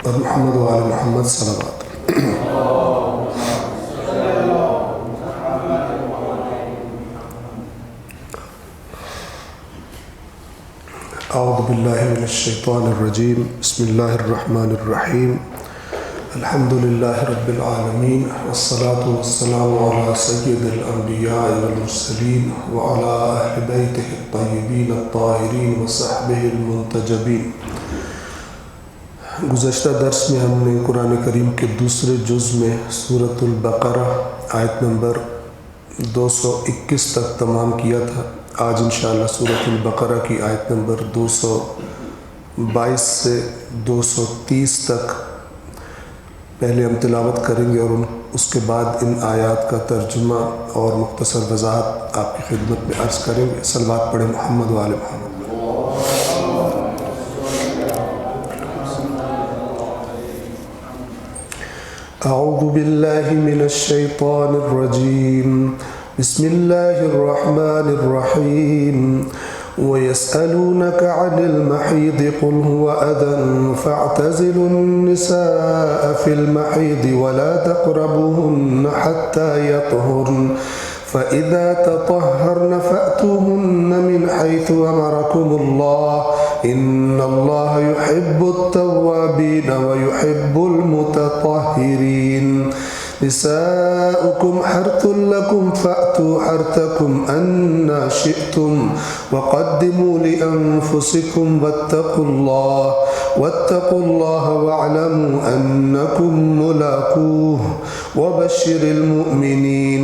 اور محمد و آل محمد صلوات۔ اعوذ باللہ من الشیطان الرجیم، بسم اللہ الرحمن الرحیم، الحمد للہ رب العالمین، والصلاة والسلام علی سید الانبیاء والمرسلین وعلی اہل بیتہ الطیبین الطاہرین وصحبہ المنتجبین۔ گزشتہ درس میں ہم نے قرآن کریم کے دوسرے جز میں سورۃ البقرہ آیت نمبر 221 تک تمام کیا تھا۔ آج انشاءاللہ سورۃ البقرہ کی آیت نمبر 222 سے 230 تک پہلے ہم تلاوت کریں گے، اور اس کے بعد ان آیات کا ترجمہ اور مختصر وضاحت آپ کی خدمت میں عرض کریں گے۔ صلوات پڑھیں محمد و آل محمد۔ اعوذ باللہ من الشیطان الرجیم، بسم اللہ الرحمن الرحیم۔ وَيَسْأَلُونَكَ عَنِ الْمَحِيضِ قُلْ هُوَ أَذًى فَاعْتَزِلُوا النِّسَاءَ فِي الْمَحِيضِ وَلَا تَقْرَبُوهُنَّ حَتَّى يَطْهُرْنَ فَإِذَا تَطَهَّرْنَ فَأْتُوهُنَّ مِنْ حَيْثُ أَمَرَكُمُ اللَّهُ إِنَّ اللَّهَ يُحِبُّ التَّوَّابِينَ وَيُحِبُّ الْمُتَطَهِّرِينَ۔ نساؤكم حرث لكم فأتوا حرثكم أنى شئتم وقدموا لأنفسكم واتقوا الله واعلموا أنكم ملاقوه وبشر المؤمنين۔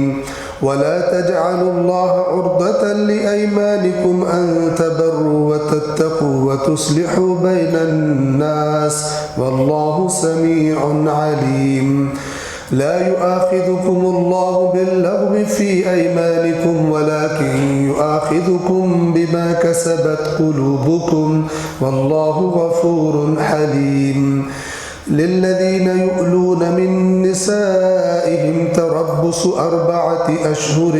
ولا تجعلوا الله عرضة لأيمانكم أن تبروا وتتقوا وتصلحوا بين الناس والله سميع عليم۔ لا يؤاخذكم الله باللغو في أيمانكم ولكن يؤاخذكم بما كسبت قلوبكم والله غفور حليم۔ للذين يؤلون من نسائهم تربص 4 أشهر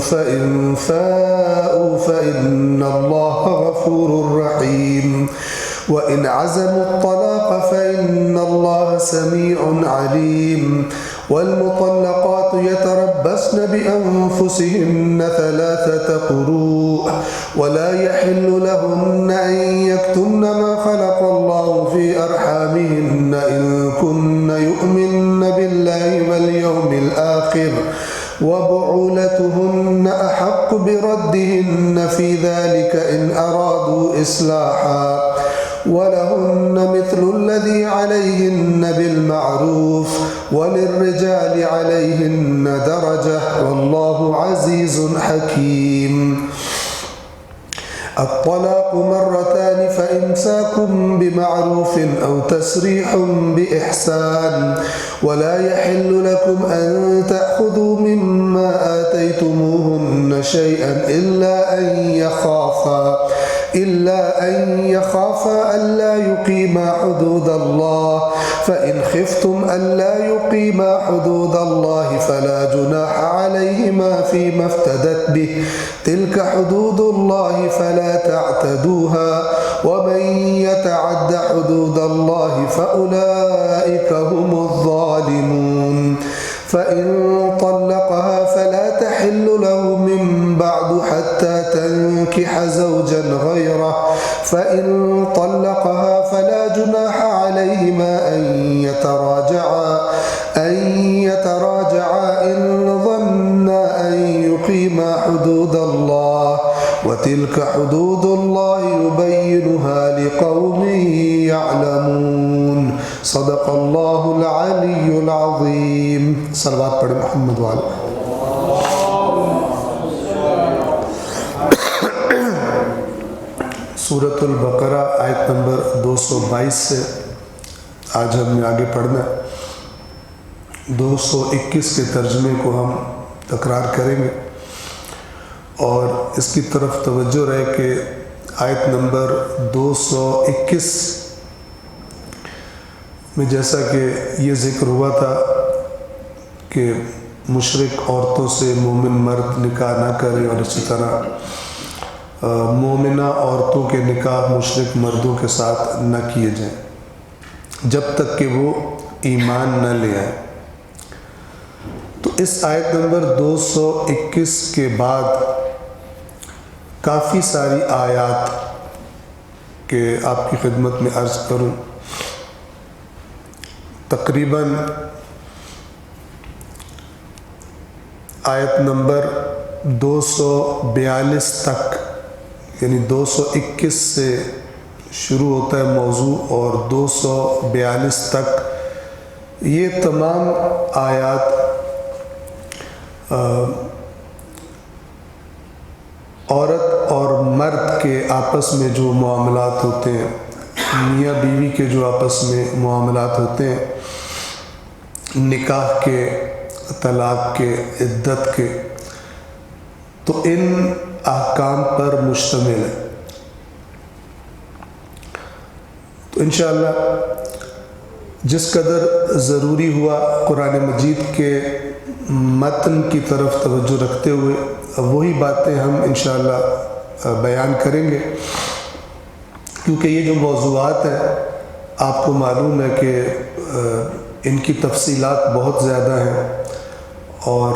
فإن فاءوا فإن الله غفور رحيم۔ وإن عزموا الطلاق فإن الله سميع عليم۔ والمطلقات يتربصن بأنفسهن 3 قروء ولا يحل لهن أن يكتمن ما خلق الله في أرحامهن إن كن يؤمن بالله واليوم الآخر وبعولتهن أحق بردهن في ذلك إن أرادوا إصلاحا ولهن مثل الذي عليهن بالمعروف وللرجال عليهن درجة والله عزيز حكيم۔ الطلاق 2 فإمساك بمعروف أو تسريح بإحسان ولا يحل لكم أن تأخذوا مما آتيتموهن شيئا إلا أن يخافا ألا يقيما حدود الله فإن خفتم ألا يقيما حدود الله فلا جناح عليهما فيما افتدت به تلك حدود الله فلا تعتدوها ومن يتعد حدود الله فأولئك هم الظالمون۔ فإن طلقها فلا تحل له من بعد حتى تنكح زوجا غيره فإن طلقها فلا جناح عليهما أن يتراجعا إن ظنا أن يقيما حدود الله وتلك حدود الله يبينها لقوم يعلمون۔ صدق اللہ العلی العظیم۔ صلوات پڑھیں محمد وعلی۔ سورۃ البقرہ آیت نمبر 222 سے آج ہم نے آگے پڑھنا ہے۔ 221 کے ترجمے کو ہم تکرار کریں گے، اور اس کی طرف توجہ رہے کہ آیت نمبر 221 میں جیسا کہ یہ ذکر ہوا تھا کہ مشرک عورتوں سے مومن مرد نکاح نہ کرے، اور اسی طرح مومنہ عورتوں کے نکاح مشرک مردوں کے ساتھ نہ کیے جائیں۔ جب تک کہ وہ ایمان نہ لے آئے۔ تو اس آیت نمبر 221 کے بعد کافی ساری آیات کہ آپ کی خدمت میں عرض کروں، تقریباً آیت نمبر 242 تک، یعنی 221 سے شروع ہوتا ہے موضوع اور 242 تک یہ تمام آیات عورت اور مرد کے آپس میں جو معاملات ہوتے ہیں، میاں بیوی کے جو آپس میں معاملات ہوتے ہیں، نکاح کے، طلاق کے، عدت کے، تو ان احکام پر مشتمل ہے۔ تو انشاءاللہ جس قدر ضروری ہوا قرآن مجید کے متن کی طرف توجہ رکھتے ہوئے وہی باتیں ہم انشاءاللہ بیان کریں گے، کیونکہ یہ جو موضوعات ہیں آپ کو معلوم ہے کہ ان کی تفصیلات بہت زیادہ ہیں، اور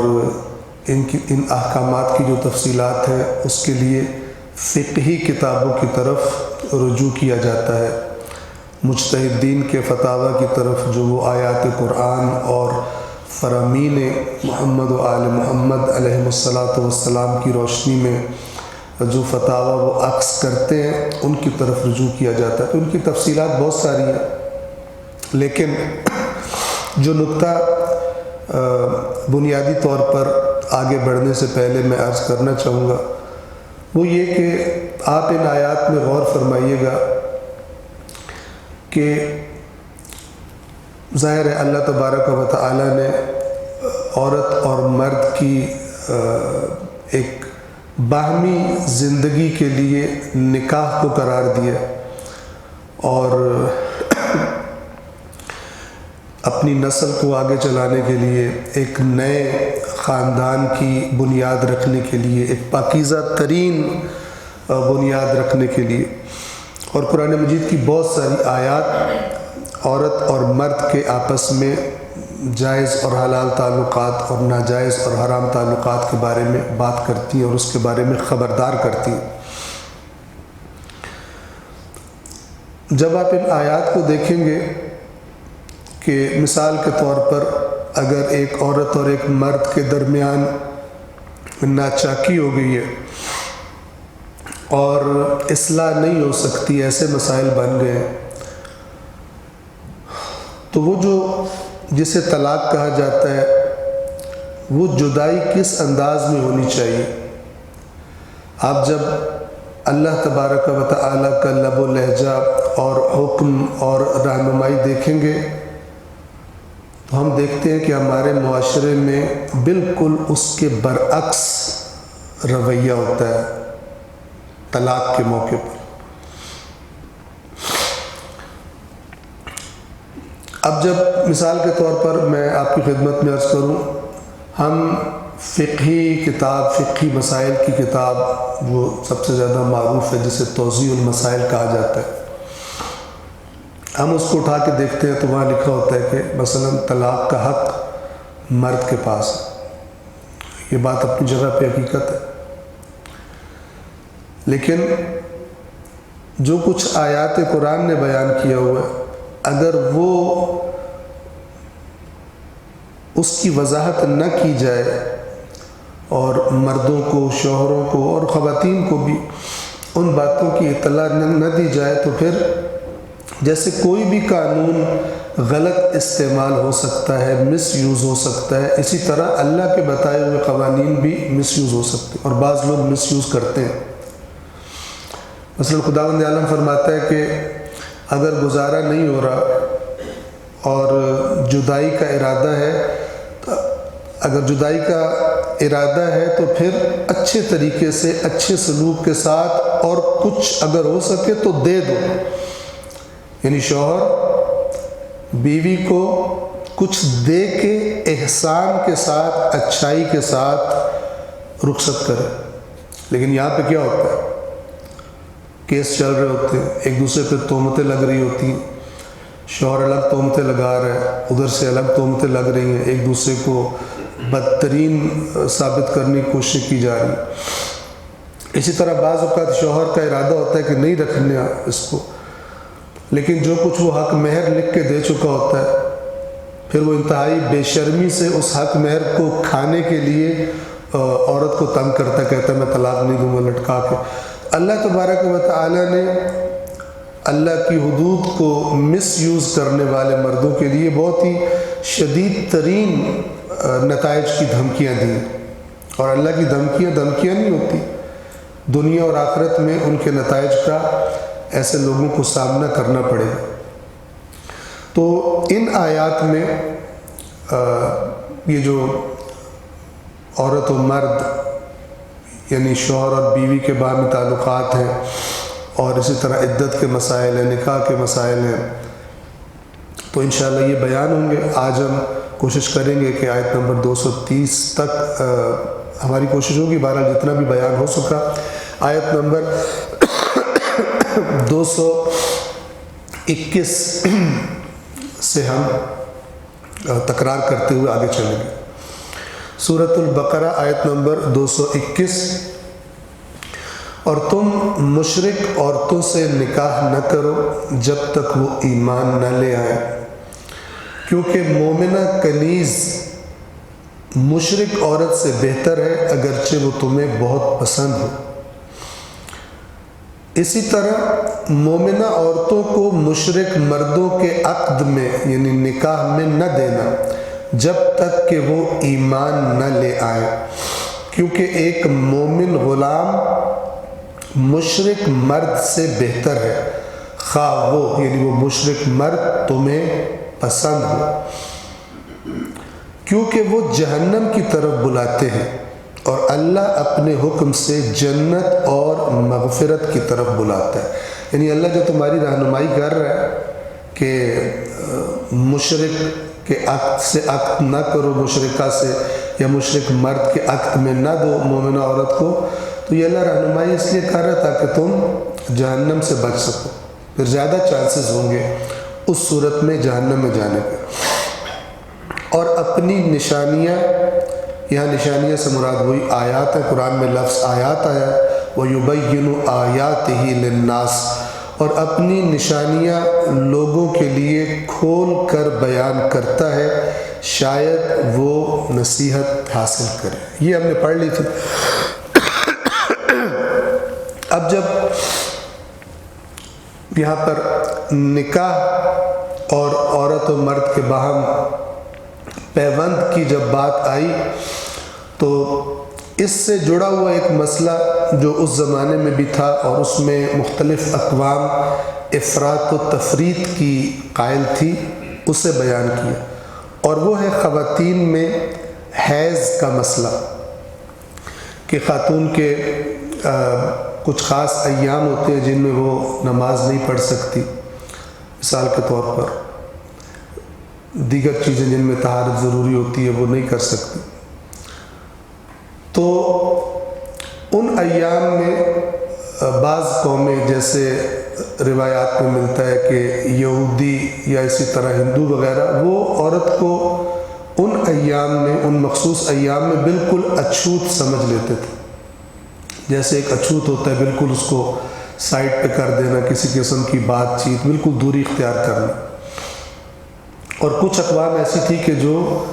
ان احکامات کی جو تفصیلات ہیں اس کے لیے فقہی کتابوں کی طرف رجوع کیا جاتا ہے، مجتہدین کے فتاویٰ کی طرف، جو وہ آیات قرآن اور فرامین محمد و آل محمد علیہ السلام کی روشنی میں جو فتاویٰ وہ عکس کرتے ہیں ان کی طرف رجوع کیا جاتا ہے۔ تو ان کی تفصیلات بہت ساری ہیں، لیکن جو نقطہ بنیادی طور پر آگے بڑھنے سے پہلے میں عرض کرنا چاہوں گا وہ یہ کہ آپ ان آیات میں غور فرمائیے گا کہ ظاہر ہے اللہ تبارک و تعالی نے عورت اور مرد کی ایک باہمی زندگی کے لیے نکاح کو قرار دیا، اور اپنی نسل کو آگے چلانے کے لیے، ایک نئے خاندان کی بنیاد رکھنے کے لیے، ایک پاکیزہ ترین بنیاد رکھنے کے لیے، اور قرآن مجید کی بہت ساری آیات عورت اور مرد کے آپس میں جائز اور حلال تعلقات اور ناجائز اور حرام تعلقات کے بارے میں بات کرتی ہیں اور اس کے بارے میں خبردار کرتی ہیں۔ جب آپ ان آیات کو دیکھیں گے کہ مثال کے طور پر اگر ایک عورت اور ایک مرد کے درمیان ناچاکی ہو گئی ہے اور اصلاح نہیں ہو سکتی، ایسے مسائل بن گئے ہیں، تو وہ جو جسے طلاق کہا جاتا ہے وہ جدائی کس انداز میں ہونی چاہیے؟ آپ جب اللہ تبارک و تعالی کا لب و لہجہ اور حکم اور رہنمائی دیکھیں گے تو ہم دیکھتے ہیں کہ ہمارے معاشرے میں بالکل اس کے برعکس رویہ ہوتا ہے طلاق کے موقع پر۔ اب جب مثال کے طور پر میں آپ کی خدمت میں عرض کروں، ہم فقہی کتاب، فقہی مسائل کی کتاب جو سب سے زیادہ معروف ہے جسے توضیح المسائل کہا جاتا ہے، ہم اس کو اٹھا کے دیکھتے ہیں تو وہاں لکھا ہوتا ہے کہ مثلا طلاق کا حق مرد کے پاس ہے۔ یہ بات اپنی جگہ پہ حقیقت ہے، لیکن جو کچھ آیات قرآن نے بیان کیا ہوا ہے اگر وہ اس کی وضاحت نہ کی جائے اور مردوں کو، شوہروں کو اور خواتین کو بھی ان باتوں کی اطلاع نہ دی جائے تو پھر جیسے کوئی بھی قانون غلط استعمال ہو سکتا ہے، مس یوز ہو سکتا ہے، اسی طرح اللہ کے بتائے ہوئے قوانین بھی مس یوز ہو سکتے ہیں، اور بعض لوگ مس یوز کرتے ہیں۔ مثلا خداوند عالم فرماتا ہے کہ اگر گزارا نہیں ہو رہا اور جدائی کا ارادہ ہے، اگر جدائی کا ارادہ ہے تو پھر اچھے طریقے سے، اچھے سلوک کے ساتھ، اور کچھ اگر ہو سکے تو دے دو، یعنی شوہر بیوی کو کچھ دے کے احسان کے ساتھ، اچھائی کے ساتھ رخصت کرے۔ لیکن یہاں پہ کیا ہوتا ہے؟ کیس چل رہے ہوتے ہیں، ایک دوسرے پہ تہمتیں لگ رہی ہوتی ہیں، شوہر الگ تہمتیں لگا رہا ہے، ادھر سے الگ تہمتیں لگ رہی ہیں، ایک دوسرے کو بدترین ثابت کرنے کی کوشش کی جا رہی ہے۔ اسی طرح بعض اوقات شوہر کا ارادہ ہوتا ہے کہ نہیں رکھنا اس کو، لیکن جو کچھ وہ حق مہر لکھ کے دے چکا ہوتا ہے، پھر وہ انتہائی بے شرمی سے اس حق مہر کو کھانے کے لیے عورت کو تنگ کرتا، کہتا ہے میں طلاق نہیں دوں گا لٹکا کے۔ اللہ تبارک و تعالیٰ نے اللہ کی حدود کو مس یوز کرنے والے مردوں کے لیے بہت ہی شدید ترین نتائج کی دھمکیاں دیں، اور اللہ کی دھمکیاں نہیں ہوتی، دنیا اور آخرت میں ان کے نتائج کا ایسے لوگوں کو سامنا کرنا پڑے گا۔ تو ان آیات میں یہ جو عورت و مرد یعنی شوہر اور بیوی کے باہمی تعلقات ہیں، اور اسی طرح عدت کے مسائل ہیں، نکاح کے مسائل ہیں، تو انشاءاللہ یہ بیان ہوں گے۔ آج ہم کوشش کریں گے کہ آیت نمبر 230 تک ہماری کوشش ہوگی، بہرحال جتنا بھی بیان ہو سکا۔ آیت نمبر 221 سے ہم تکرار کرتے ہوئے آگے چلیں گے۔ سورۃ البقرہ آیت نمبر 221۔ اور تم مشرک عورتوں سے نکاح نہ کرو جب تک وہ ایمان نہ لے آئیں، کیونکہ مومنہ کنیز مشرک عورت سے بہتر ہے اگرچہ وہ تمہیں بہت پسند ہو۔ اسی طرح مومنہ عورتوں کو مشرک مردوں کے عقد میں یعنی نکاح میں نہ دینا جب تک کہ وہ ایمان نہ لے آئیں، کیونکہ ایک مومن غلام مشرک مرد سے بہتر ہے، خواہ وہ یعنی وہ مشرک مرد تمہیں پسند ہو، کیونکہ وہ جہنم کی طرف بلاتے ہیں اور اللہ اپنے حکم سے جنت اور مغفرت کی طرف بلاتا ہے۔ یعنی اللہ جو تمہاری رہنمائی کر رہا ہے کہ مشرک کے عقد سے عقد نہ کرو مشرکہ سے، یا مشرک مرد کے عقد میں نہ دو مومنہ عورت کو، تو یہ اللہ رہنمائی اس لیے کر رہا ہے تاکہ تم جہنم سے بچ سکو، پھر زیادہ چانسز ہوں گے اس صورت میں جہنم میں جانے کے۔ اور اپنی نشانیاں، یہاں نشانیاں سے مراد وہی آیات ہے، قرآن میں لفظ آیات آیا وَيُبَيِّنُ آیَاتِهِ لِلنَّاسِ، اور اپنی نشانیاں لوگوں کے لیے کھول کر بیان کرتا ہے شاید وہ نصیحت حاصل کرے۔ یہ ہم نے پڑھ لی تھی۔ اب جب یہاں پر نکاح اور عورت و مرد کے باہم پیوند کی جب بات آئی تو اس سے جڑا ہوا ایک مسئلہ جو اس زمانے میں بھی تھا اور اس میں مختلف اقوام افراط و تفریط کی قائل تھی، اسے بیان کیا، اور وہ ہے خواتین میں حیض کا مسئلہ، کہ خاتون کے کچھ خاص ایام ہوتے ہیں جن میں وہ نماز نہیں پڑھ سکتی، مثال کے طور پر دیگر چیزیں جن میں طہارت ضروری ہوتی ہے وہ نہیں کر سکتی۔ تو ان ایام میں بعض قومیں، جیسے روایات میں ملتا ہے کہ یہودی یا اسی طرح ہندو وغیرہ، وہ عورت کو ان ایام میں، ان مخصوص ایام میں بالکل اچھوت سمجھ لیتے تھے، جیسے ایک اچھوت ہوتا ہے بالکل اس کو سائڈ پہ کر دینا، کسی قسم کی بات چیت، بالکل دوری اختیار کرنا۔ اور کچھ اقوام ایسی تھی کہ جو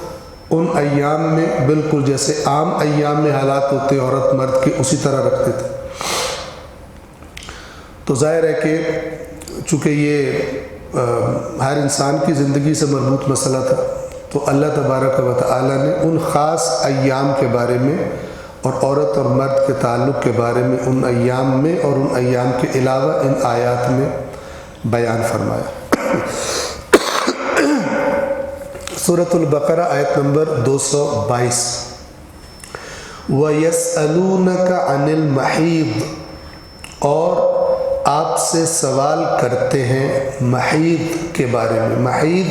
ان ایام میں بالکل جیسے عام ایام میں حالات ہوتے عورت مرد کے اسی طرح رکھتے تھے۔ تو ظاہر ہے کہ چونکہ یہ ہر انسان کی زندگی سے مربوط مسئلہ تھا، تو اللہ تبارک و تعالیٰ نے ان خاص ایام کے بارے میں اور عورت اور مرد کے تعلق کے بارے میں ان ایام میں اور ان ایام کے علاوہ ان آیات میں بیان فرمایا۔ سورۃ البقرہ آیت نمبر 222۔ وَيَسْأَلُونَكَ عَنِ الْمَحِيضِ، اور آپ سے سوال کرتے ہیں محیض کے بارے میں۔ محیض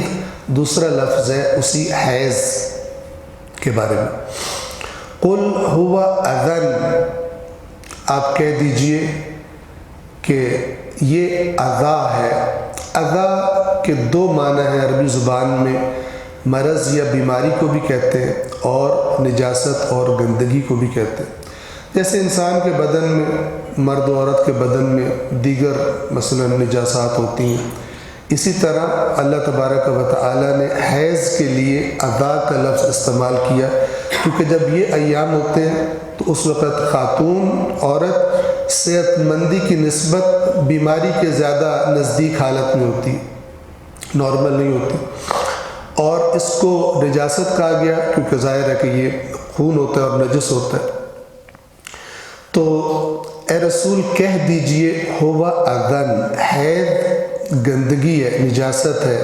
دوسرا لفظ ہے اسی حیض کے بارے میں۔ قُلْ هُوَ أَذًى، آپ کہہ دیجئے کہ یہ اذا ہے، اذا کے دو معنی ہیں عربی زبان میں، مرض یا بیماری کو بھی کہتے ہیں اور نجاست اور گندگی کو بھی کہتے ہیں۔ جیسے انسان کے بدن میں، مرد و عورت کے بدن میں دیگر مثلا نجاسات ہوتی ہیں، اسی طرح اللہ تبارک و تعالی نے حیض کے لیے اذا کا لفظ استعمال کیا، کیونکہ جب یہ ایام ہوتے ہیں تو اس وقت خاتون عورت صحت مندی کی نسبت بیماری کے زیادہ نزدیک حالت میں ہوتی، نارمل نہیں ہوتی، اور اس کو نجاست کہا گیا کیونکہ ظاہر ہے کہ یہ خون ہوتا ہے اور نجس ہوتا ہے۔ تو اے رسول کہہ دیجئے ہوا اذن، حیض گندگی ہے، نجاست ہے،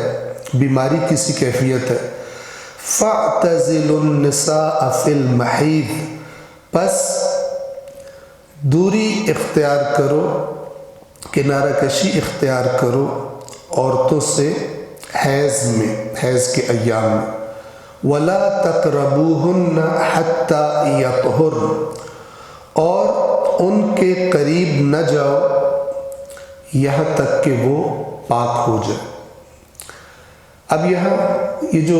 بیماری کسی کیفیت ہے۔ فَاعْتَزِلُوا النِّسَاءَ فِي الْمَحِيضِ، پس دوری اختیار کرو، کنارہ کشی اختیار کرو عورتوں سے حیض میں، حیض کے ایام میں۔ وَلَا تَقْرَبُوهُنَّ حَتَّى يَطْهُرْنَ، اور ان کے قریب نہ جاؤ یہاں تک کہ وہ پاک ہو جائے۔ اب یہاں یہ جو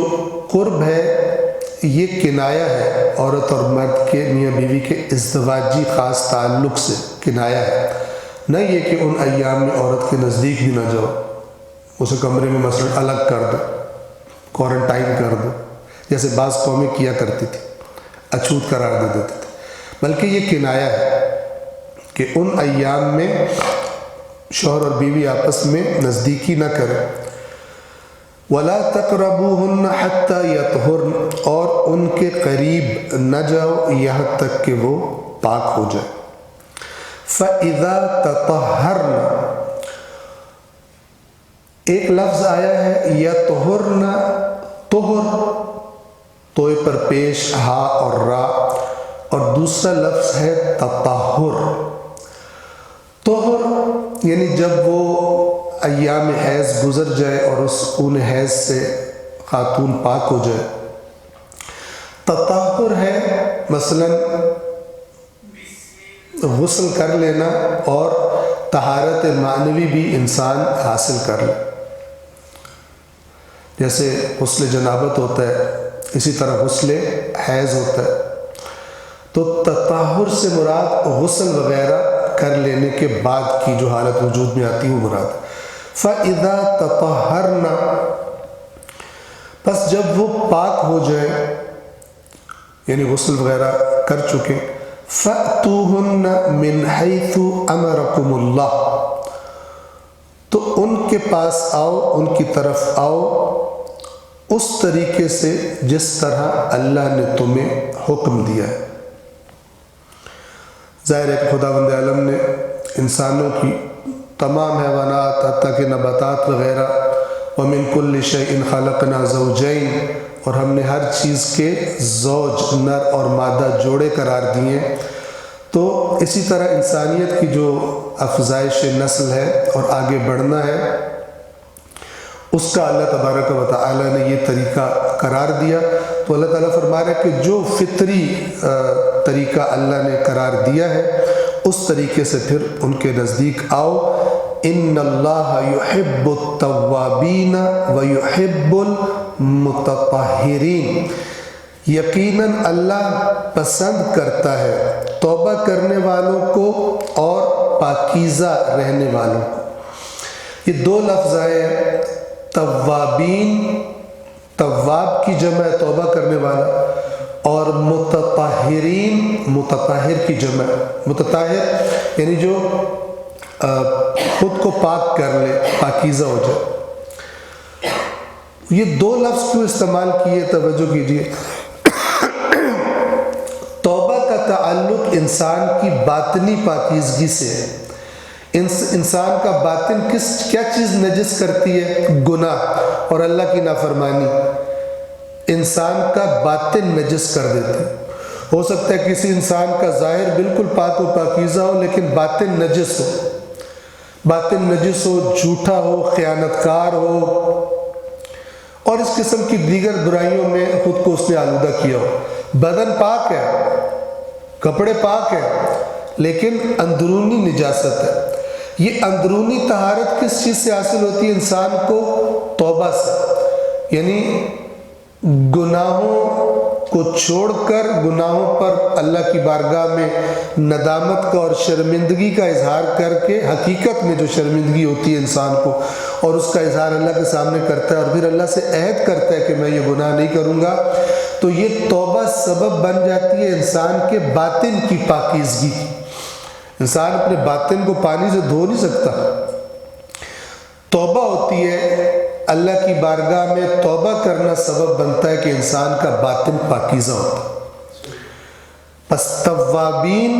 قرب ہے یہ کنایہ ہے عورت اور مرد کے، میاں بیوی کے ازدواجی خاص تعلق سے کنایہ ہے، نہ یہ کہ ان ایام میں عورت کے نزدیک بھی نہ جاؤ، اسے کمرے میں مثلا الگ کر دو، کوارنٹائن کر دو، جیسے بعض قومیں کیا کرتی تھی، اچھوت قرار دے دیتے تھے، بلکہ یہ کنایہ ہے کہ ان ایام میں شوہر اور بیوی آپس میں نزدیکی نہ کریں۔ وَلَا تَقْرَبُوهُنَّ حَتَّى يَطْهُرْنَ، اور ان کے قریب نہ جاؤ یہاں تک کہ وہ پاک ہو جائے۔ فَإِذَا تَطَهَّرْنَ، ایک لفظ آیا ہے یطہرن، طہر توئے پر پیش ہا اور را، اور دوسرا لفظ ہے تطہر۔ طہر یعنی جب وہ ایام حیض گزر جائے اور اس خون حیض سے خاتون پاک ہو جائے۔ تطہر ہے مثلا غسل کر لینا اور طہارت معنوی بھی انسان حاصل کر لے، جیسے غسل جنابت ہوتا ہے اسی طرح غسل حیض ہوتا ہے۔ تو تطہر سے مراد غسل وغیرہ کر لینے کے بعد کی جو حالت وجود میں آتی ہے وہ مراد۔ فَإِذَا تَطَهَّرْنَ، پس جب وہ پاک ہو جائے یعنی غسل وغیرہ کر چکے، فَأْتُوهُنَّ مِنْ حَيْثُ أَمَرَكُمُ اللَّهُ، تو ان کے پاس آؤ، ان کی طرف آؤ اس طریقے سے جس طرح اللہ نے تمہیں حکم دیا ہے۔ ظاہر ہے کہ خداوند عالم نے انسانوں کی تمام حیوانات حتیٰ کہ نباتات وغیرہ وَمِن كُلِّ شَيْءٍ خَلَقْنَا زَوْجَيْنِ، اور ہم نے ہر چیز کے زوج، نر اور مادہ جوڑے قرار دیے، تو اسی طرح انسانیت کی جو افزائش نسل ہے اور آگے بڑھنا ہے اس کا اللہ تبارک و تعالی نے یہ طریقہ قرار دیا۔ تو اللہ تعالیٰ فرما رہا ہے کہ جو فطری طریقہ اللہ نے قرار دیا ہے اس طریقے سے پھر ان کے نزدیک آؤ۔ ان اللہ یحب التوابین ویحب المتطہرین، یقیناً اللہ پسند کرتا ہے توبہ کرنے والوں کو اور پاکیزہ رہنے والوں کو۔ یہ دو لفظ آئے ہیں، توابین، تواب کی جمع ہے توبہ کرنے والا، اور متطہرین، متطہر کی جمع، متطہر یعنی جو خود کو پاک کر لے، پاکیزہ ہو جائے۔ یہ دو لفظ کیوں استعمال کیے توجہ کیجئے۔ توبہ کا تعلق انسان کی باطنی پاکیزگی سے ہے۔ انسان کا باطن کیا چیز نجس کرتی ہے؟ گناہ اور اللہ کی نافرمانی انسان کا باطن نجس کر دیتی ہے۔ ہو سکتا ہے کسی انسان کا ظاہر بالکل پاک و پاکیزہ ہو لیکن باطن نجس ہو، باطن نجس ہو، جھوٹا ہو، خیانت کار ہو اور اس قسم کی دیگر برائیوں میں خود کو اس نے آلودہ کیا ہو۔ بدن پاک ہے، کپڑے پاک ہیں، لیکن اندرونی نجاست ہے۔ یہ اندرونی طہارت کس چیز سے حاصل ہوتی ہے انسان کو؟ توبہ سے، یعنی گناہوں کو چھوڑ کر گناہوں پر اللہ کی بارگاہ میں ندامت کا اور شرمندگی کا اظہار کر کے، حقیقت میں جو شرمندگی ہوتی ہے انسان کو، اور اس کا اظہار اللہ کے سامنے کرتا ہے اور پھر اللہ سے عہد کرتا ہے کہ میں یہ گناہ نہیں کروں گا، تو یہ توبہ سبب بن جاتی ہے انسان کے باطن کی پاکیزگی کی۔ انسان اپنے باطن کو پانی سے دھو نہیں سکتا۔ توبہ ہوتی ہے اللہ کی بارگاہ میں، توبہ کرنا سبب بنتا ہے کہ انسان کا باطن پاکیزہ ہوتا ہے۔ پس توابین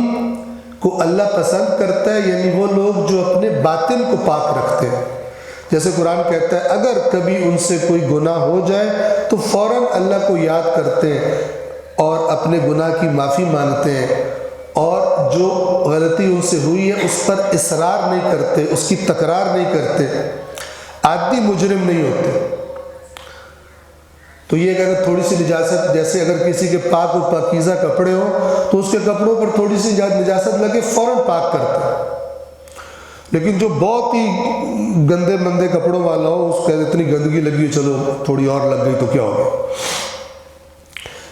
کو اللہ پسند کرتا ہے، یعنی وہ لوگ جو اپنے باطن کو پاک رکھتے ہیں۔ جیسے قرآن کہتا ہے اگر کبھی ان سے کوئی گناہ ہو جائے تو فوراً اللہ کو یاد کرتے ہیں اور اپنے گناہ کی معافی مانگتے ہیں، اور جو غلطی ان سے ہوئی ہے اس پر اصرار نہیں کرتے، اس کی تکرار نہیں کرتے، عادی مجرم نہیں ہوتے۔ تو یہ کہ اگر تھوڑی سی نجاست، جیسے اگر کسی کے پاک و پاکیزہ کپڑے ہوں تو اس کے کپڑوں پر تھوڑی سی نجاست لگے فوراً پاک کرتا ہے، لیکن جو بہت ہی گندے مندے کپڑوں والا ہو اس کے اتنی گندگی لگی چلو تھوڑی اور لگ گئی تو کیا ہوگا۔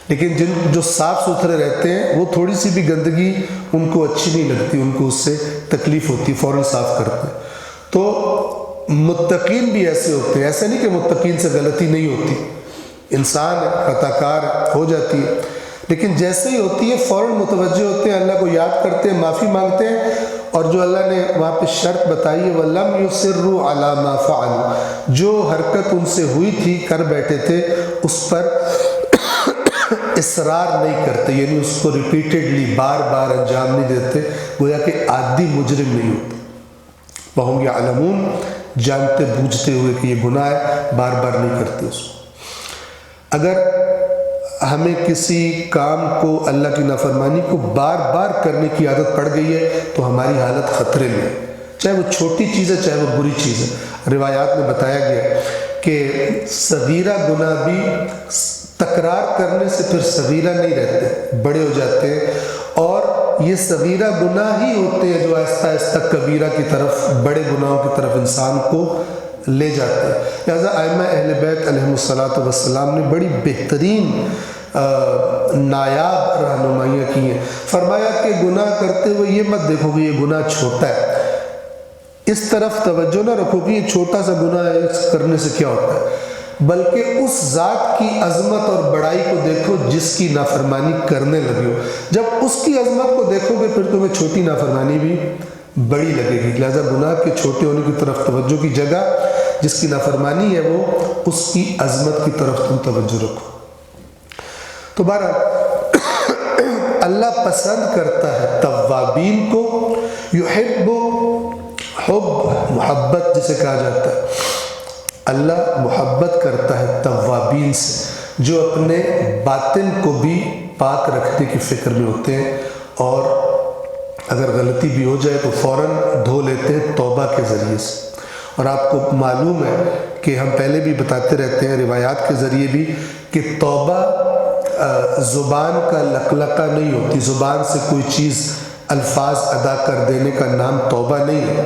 لیکن جو صاف ستھرے رہتے ہیں وہ تھوڑی سی بھی گندگی ان کو اچھی نہیں لگتی، ان کو اس سے تکلیف ہوتی، فوراً صاف کرتے ہیں۔ تو متقین بھی ایسے ہوتے ہیں، ایسے نہیں کہ متقین سے غلطی نہیں ہوتی، انسان خطا کار ہو جاتی ہے، لیکن جیسے ہی ہوتی ہے فوراً متوجہ ہوتے ہیں، اللہ کو یاد کرتے ہیں، معافی مانگتے ہیں، اور جو اللہ نے وہاں پہ شرط بتائی ہے وَلَمْ يُصِرُّوا عَلَى مَا فَعَلُوا، جو حرکت ان سے ہوئی تھی، کر بیٹھے تھے، اس پر اصرار نہیں کرتے، یعنی اس کو ریپیٹڈلی بار بار انجام نہیں دیتے، گویا کہ عادی مجرم نہیں ہوتے۔ وَهُمْ يَعْلَمُونَ، جانتے بوجھتے ہوئے کہ یہ گناہ ہے، بار بار نہیں کرتے اس کو۔ اگر ہمیں کسی کام کو، اللہ کی نافرمانی کو بار بار کرنے کی عادت پڑ گئی ہے تو ہماری حالت خطرے میں ہے، چاہے وہ چھوٹی چیز ہے چاہے وہ بری چیز ہے۔ روایات میں بتایا گیا ہے کہ صغیرہ گناہ بھی تکرار کرنے سے پھر صغیرہ نہیں رہتے، بڑے ہو جاتے ہیں، اور یہ صغیرہ گناہ ہی ہوتے ہیں جو آہستہ آہستہ کبیرہ کی طرف، بڑے گناہوں کی طرف انسان کو لے جاتے ہیں۔ لہٰذا ائمہ اہل بیت علیہم السلام نے بڑی بہترین نایاب رہنمائیاں کی ہیں۔ فرمایا کہ گناہ کرتے ہوئے یہ مت دیکھو کہ یہ گناہ چھوٹا ہے، اس طرف توجہ نہ رکھو کہ یہ چھوٹا سا گناہ ہے، اس کرنے سے کیا ہوتا ہے، بلکہ اس ذات کی عظمت اور بڑائی کو دیکھو جس کی نافرمانی کرنے لگے ہو۔ جب اس کی عظمت کو دیکھو گے پھر تمہیں چھوٹی نافرمانی بھی بڑی لگے گی۔ لہذا گناہ کے چھوٹے ہونے کی طرف توجہ کی جگہ جس کی نافرمانی ہے وہ اس کی عظمت کی طرف تم توجہ رکھو۔ تو بہرحال اللہ پسند کرتا ہے توابین کو، یحب، حب محبت جسے کہا جاتا ہے، اللہ محبت کرتا ہے توابین سے، جو اپنے باطن کو بھی پاک رکھنے کی فکر میں ہوتے ہیں، اور اگر غلطی بھی ہو جائے تو فوراً دھو لیتے ہیں توبہ کے ذریعے سے۔ اور آپ کو معلوم ہے کہ ہم پہلے بھی بتاتے رہتے ہیں روایات کے ذریعے بھی کہ توبہ زبان کا لقلقہ نہیں ہوتی، زبان سے کوئی چیز الفاظ ادا کر دینے کا نام توبہ نہیں ہے۔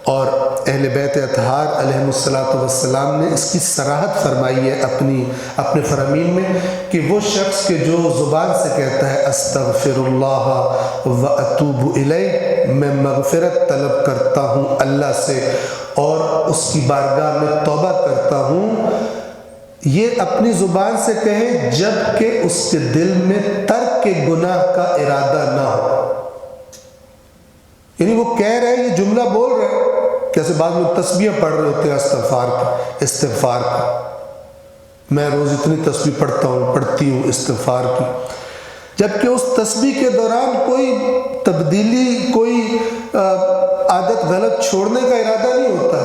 اور اہل بیت اطہار علیہم السلام نے اس کی صراحت فرمائی ہے اپنے فرامین میں کہ وہ شخص کہ جو زبان سے کہتا ہے استغفر اللہ و اتوب الیہ، میں مغفرت طلب کرتا ہوں اللہ سے اور اس کی بارگاہ میں توبہ کرتا ہوں، یہ اپنی زبان سے کہے جب کہ اس کے دل میں ترک گناہ کا ارادہ نہ ہو، یعنی وہ کہہ رہے یہ جملہ بول رہے، جیسے بعض لوگ تسبیح پڑھ رہے ہوتے ہیں استغفار کی، میں روز اتنی تسبیح پڑھتی ہوں استغفار کی، جبکہ اس تسبیح کے دوران کوئی تبدیلی، کوئی عادت غلط چھوڑنے کا ارادہ نہیں ہوتا،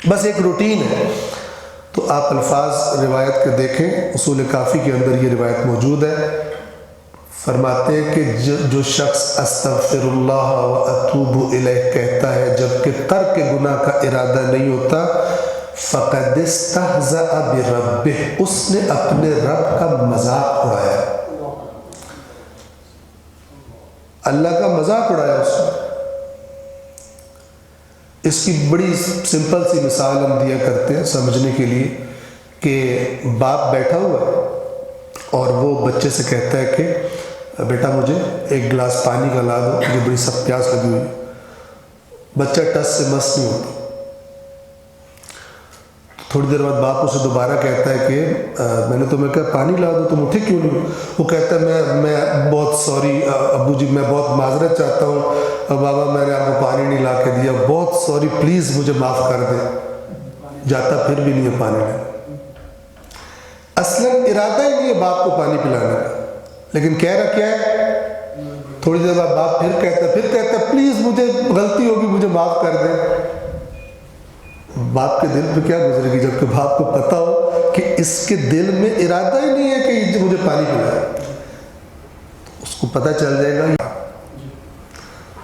بس ایک روٹین ہے۔ تو آپ الفاظ روایت کے دیکھیں، اصول کافی کے اندر یہ روایت موجود ہے، فرماتے ہیں کہ جو شخص استغفر اللہ و اتوب الیہ کہتا ہے جبکہ ترک گناہ کا ارادہ نہیں ہوتا، فقد استہزأ بربہ، اس نے اپنے رب کا مذاق اڑایا، اللہ کا مذاق اڑایا اس نے۔ اس کی بڑی سمپل سی مثال ہم دیا کرتے ہیں سمجھنے کے لیے کہ باپ بیٹھا ہوا ہے اور وہ بچے سے کہتا ہے کہ بیٹا مجھے ایک گلاس پانی کا لا دو، مجھے بڑی سخت پیاس لگی ہوئی۔ بچہ ٹس سے مس نہیں ہوتا۔ تھوڑی دیر بعد باپ اسے دوبارہ کہتا ہے کہ میں نے تمہیں کہا پانی لا دو، تم اٹھے کیوں نہیں؟ وہ کہتا ہے میں بہت سوری ابو جی، میں بہت معذرت چاہتا ہوں بابا، میں نے آپ کو پانی نہیں لا کے دیا، بہت سوری، پلیز مجھے معاف کر دے۔ جاتا پھر بھی نہیں ہے پانی لینے۔ اصلاً ارادہ ہی نہیں ہے باپ کو پانی پلانے کا، لیکن کہہ رہا کیا ہے؟ تھوڑی دیر بعد باپ پھر کہتا ہے پلیز مجھے غلطی ہوگی، مجھے معاف کر دے۔ باپ کے دل پہ کیا گزرے گی جب کہ باپ کو پتہ ہو کہ اس کے دل میں ارادہ ہی نہیں ہے کہ مجھے پانی پلائے۔ اس کو پتہ چل جائے گا۔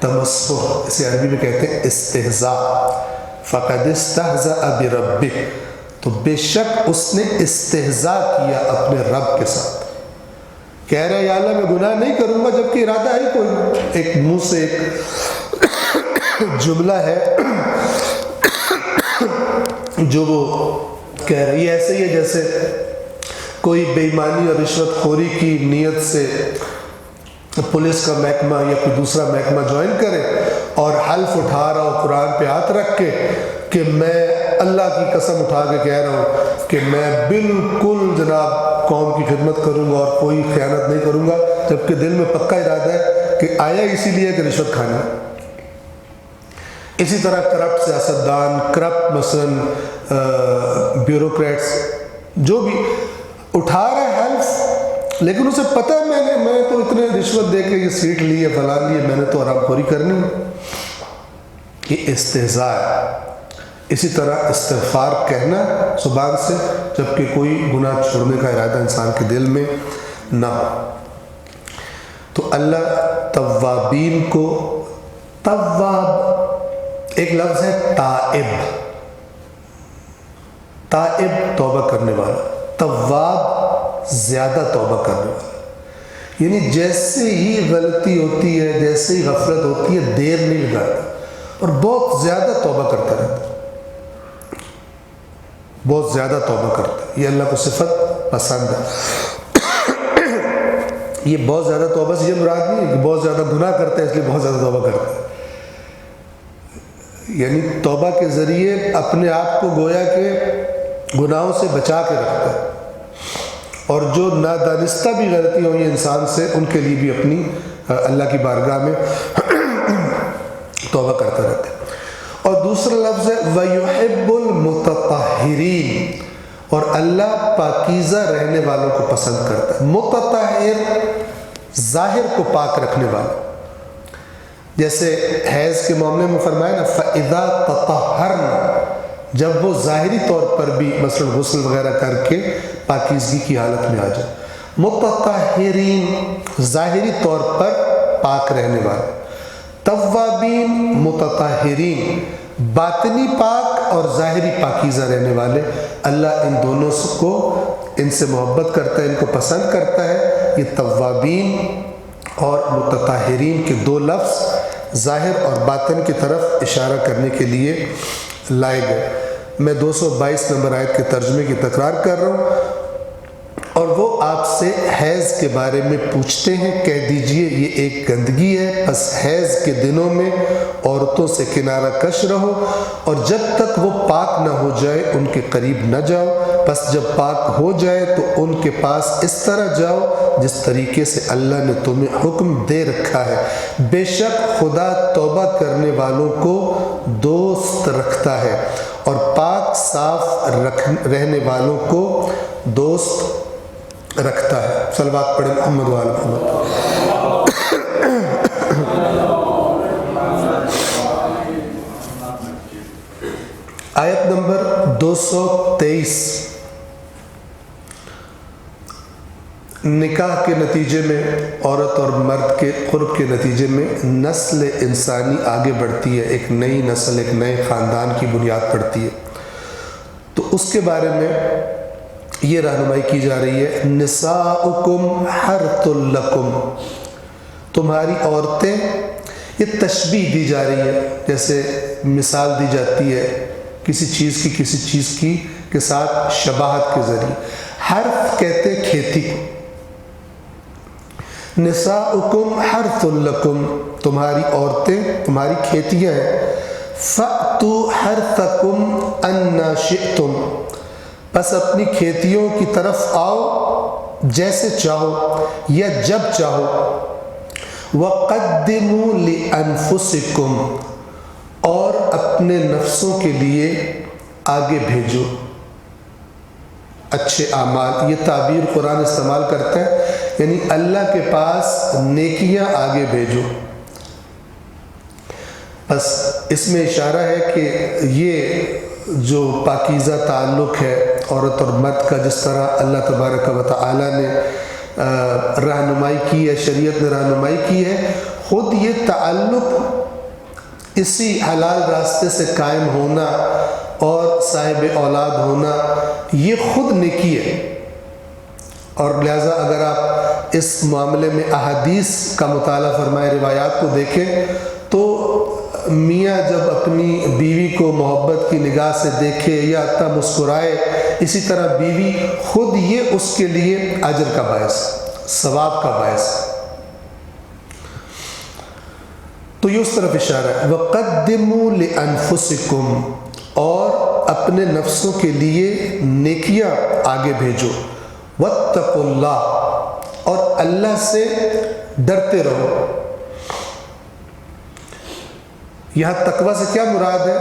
تمسخر، اسے عربی میں کہتے ہیں استہزاء، فقد استہزأ بربہ، تو بے شک اس نے استہزاء کیا اپنے رب کے ساتھ۔ کہہ رہا ہے یا اللہ میں گناہ نہیں کروں گا، جبکہ ارادہ ہے کوئی۔ ایک منہ سے ایک جملہ ہے جو وہ کہہ رہی ہے، ایسے ہی ہے جیسے کوئی بے ایمانی اور رشوت خوری کی نیت سے پولیس کا محکمہ یا کوئی دوسرا محکمہ جوائن کرے اور حلف اٹھا رہا ہو قرآن پہ ہاتھ رکھ کے کہ میں اللہ کی قسم اٹھا کے کہہ رہا ہوں کہ میں بالکل جناب قوم کی خدمت کروں گا اور کوئی خیانت نہیں کروں گا، جبکہ دل میں پکا ارادہ ہے کہ آیا اسی لیے کہ رشوت کھانا۔ اسی طرح کرپٹ سیاستدان، کرپٹ مثلا بیوروکریٹس، جو بھی اٹھا رہا ہے حلف، لیکن اسے پتہ ہے میں تو اتنے رشوت دے کے یہ سیٹ لی ہے، فلاں لی ہے، میں نے تو حرام خوری کرنی ہے۔ یہ استہزاء ہے۔ اسی طرح استغفار کہنا زبان سے جبکہ کوئی گناہ چھوڑنے کا ارادہ انسان کے دل میں نہ ہو۔ تو اللہ توابین کو، تواب ایک لفظ ہے تائب، تائب توبہ کرنے والا، تواب زیادہ توبہ کرنے والا، یعنی جیسے ہی غلطی ہوتی ہے، جیسے ہی غفلت ہوتی ہے، دیر نہیں لگاتا اور بہت زیادہ توبہ کرتا رہتا ہے، بہت زیادہ توبہ کرتا ہے۔ یہ اللہ کو صفت پسند ہے۔ یہ بہت زیادہ توبہ سے یہ مراد نہیں ہے کہ بہت زیادہ گناہ کرتا ہے اس لیے بہت زیادہ توبہ کرتا ہے، یعنی توبہ کے ذریعے اپنے آپ کو گویا کہ گناہوں سے بچا کے رکھتا ہے، اور جو نادانستہ بھی غلطی ہوئی انسان سے ان کے لیے بھی اپنی اللہ کی بارگاہ میں توبہ کرتا رہتا ہے۔ اور دوسرا لفظ ہے وَيُحِبُّ الْمُتَطَهِّرِينَ، اور اللہ پاکیزہ رہنے والوں کو پسند کرتا ہے۔ متطہر ظاہر کو پاک رکھنے والا، جیسے حیض کے معاملے میں فرمایا نا فَإِذَا تَطَهَّرْنَ، جب وہ ظاہری طور پر بھی مثلا غسل وغیرہ کر کے پاکیزگی کی حالت میں آ جائے۔ متطہرین ظاہری طور پر پاک رہنے والے، توابین متطہرین باطنی پاک اور ظاہری پاکیزہ رہنے والے۔ اللہ ان دونوں کو، ان سے محبت کرتا ہے، ان کو پسند کرتا ہے۔ یہ توابین اور متطہرین کے دو لفظ ظاہر اور باطن کی طرف اشارہ کرنے کے لیے لائے گئے۔ میں 222 نمبر آیت کے ترجمے کی تکرار کر رہا ہوں۔ اور وہ آپ سے حیض کے بارے میں پوچھتے ہیں، کہہ دیجئے یہ ایک گندگی ہے، بس حیض کے دنوں میں عورتوں سے کنارہ کش رہو، اور جب تک وہ پاک نہ ہو جائے ان کے قریب نہ جاؤ، بس جب پاک ہو جائے تو ان کے پاس اس طرح جاؤ جس طریقے سے اللہ نے تمہیں حکم دے رکھا ہے۔ بے شک خدا توبہ کرنے والوں کو دوست رکھتا ہے اور پاک صاف رہنے والوں کو دوست رکھتا ہے۔ صلوات پڑھیں محمد و آل محمد۔ آیت نمبر 223، نکاح کے نتیجے میں عورت اور مرد کے قرب کے نتیجے میں نسل انسانی آگے بڑھتی ہے، ایک نئی نسل، ایک نئے خاندان کی بنیاد پڑتی ہے۔ تو اس کے بارے میں یہ رہنمائی کی جا رہی ہے، نساؤکم حرث لکم، تمہاری عورتیں یہ تشبیہ دی جا رہی ہے، جیسے مثال دی جاتی ہے کسی چیز کی کے ساتھ شباہت کے ذریعے۔ حرف کہتے کھیتی کو، نساؤکم حرث لکم، تمہاری عورتیں تمہاری کھیتیاں ہیں، فأتوا حرثکم انا شئتم، بس اپنی کھیتیوں کی طرف آؤ جیسے چاہو یا جب چاہو، وقدموا لانفسکم، اور اپنے نفسوں کے لیے آگے بھیجو اچھے اعمال۔ یہ تعبیر قرآن استعمال کرتا ہے، یعنی اللہ کے پاس نیکیاں آگے بھیجو۔ بس اس میں اشارہ ہے کہ یہ جو پاکیزہ تعلق ہے عورت اور مرد کا، جس طرح اللہ تبارک و تعالی نے رہنمائی کی ہے، شریعت نے رہنمائی کی ہے، خود یہ تعلق اسی حلال راستے سے قائم ہونا اور صاحب اولاد ہونا، یہ خود نیکی ہے۔ اور لہٰذا اگر آپ اس معاملے میں احادیث کا مطالعہ فرمائے، روایات کو دیکھیں، تو میاں جب اپنی بیوی کو محبت کی نگاہ سے دیکھے یا حتیٰ مسکرائے، اسی طرح بیوی خود یہ اس کے لیے اجر کا باعث، ثواب کا باعث۔ تو یہ اس طرف اشارہ ہے، وَقَدِّمُوا لِأَنفُسِكُمْ، اور اپنے نفسوں کے لیے نیکیاں آگے بھیجو، وَاتَّقُوا اللَّهَ، اور اللہ سے ڈرتے رہو۔ یہاں تقوی سے کیا مراد ہے؟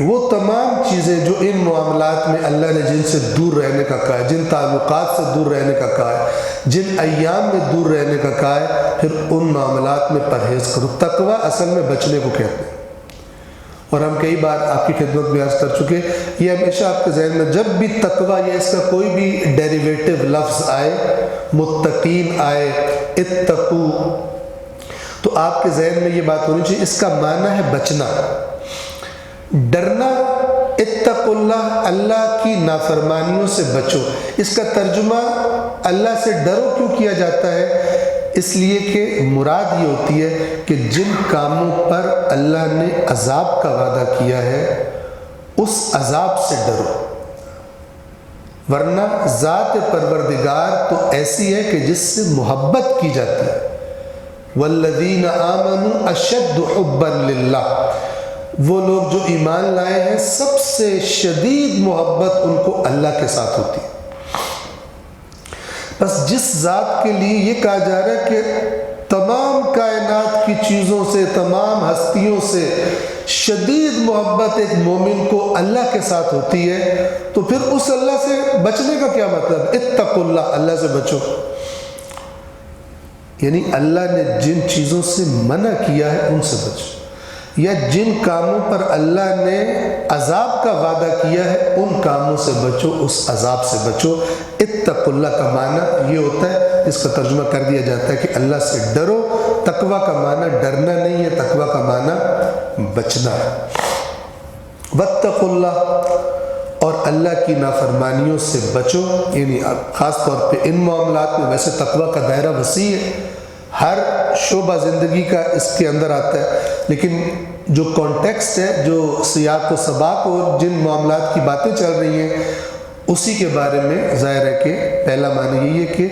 وہ تمام چیزیں جو ان معاملات میں اللہ نے جن سے دور رہنے کا کہا ہے، جن تعلقات سے دور رہنے کا کہا ہے، جن ایام میں دور رہنے کا کہا ہے، پھر ان معاملات میں پرہیز کرو۔ تقوی اصل میں بچنے کو کہتے ہیں، اور ہم کئی بار آپ کی خدمت میں عرض کر چکے، یہ ہمیشہ آپ کے ذہن میں جب بھی تقوی یا اس کا کوئی بھی ڈیریویٹو لفظ آئے، متقین آئے، اتقو، تو آپ کے ذہن میں یہ بات ہونی چاہیے، اس کا معنی ہے بچنا، ڈرنا۔ اتقوا اللہ، اللہ کی نافرمانیوں سے بچو۔ اس کا ترجمہ اللہ سے ڈرو کیوں کیا جاتا ہے؟ اس لیے کہ مراد یہ ہوتی ہے کہ جن کاموں پر اللہ نے عذاب کا وعدہ کیا ہے، اس عذاب سے ڈرو، ورنہ ذات پروردگار تو ایسی ہے کہ جس سے محبت کی جاتی ہے۔ والذین آمنوا اشد حبا للہ، وہ لوگ جو ایمان لائے ہیں سب سے شدید محبت ان کو اللہ کے ساتھ ہوتی ہے۔ بس جس ذات کے لیے یہ کہا جا رہا ہے کہ تمام کائنات کی چیزوں سے، تمام ہستیوں سے شدید محبت ایک مومن کو اللہ کے ساتھ ہوتی ہے، تو پھر اس اللہ سے بچنے کا کیا مطلب؟ اتقوا اللہ، اللہ سے بچو، یعنی اللہ نے جن چیزوں سے منع کیا ہے ان سے بچو، یا جن کاموں پر اللہ نے عذاب کا وعدہ کیا ہے ان کاموں سے بچو، اس عذاب سے بچو۔ اتقوا اللہ کا معنی یہ ہوتا ہے، اس کا ترجمہ کر دیا جاتا ہے کہ اللہ سے ڈرو۔ تقوی کا معنی ڈرنا نہیں ہے، تقوی کا معنی بچنا ہے۔ واتقوا اللہ، اور اللہ کی نافرمانیوں سے بچو، یعنی خاص طور پہ ان معاملات میں، ویسے تقوی کا دائرہ وسیع ہے، ہر شعبہ زندگی کا اس کے اندر آتا ہے، لیکن جو کانٹیکسٹ ہے، جو سیاق و سباق اور جن معاملات کی باتیں چل رہی ہیں، اسی کے بارے میں ظاہر ہے کہ پہلا معنی یہی ہے کہ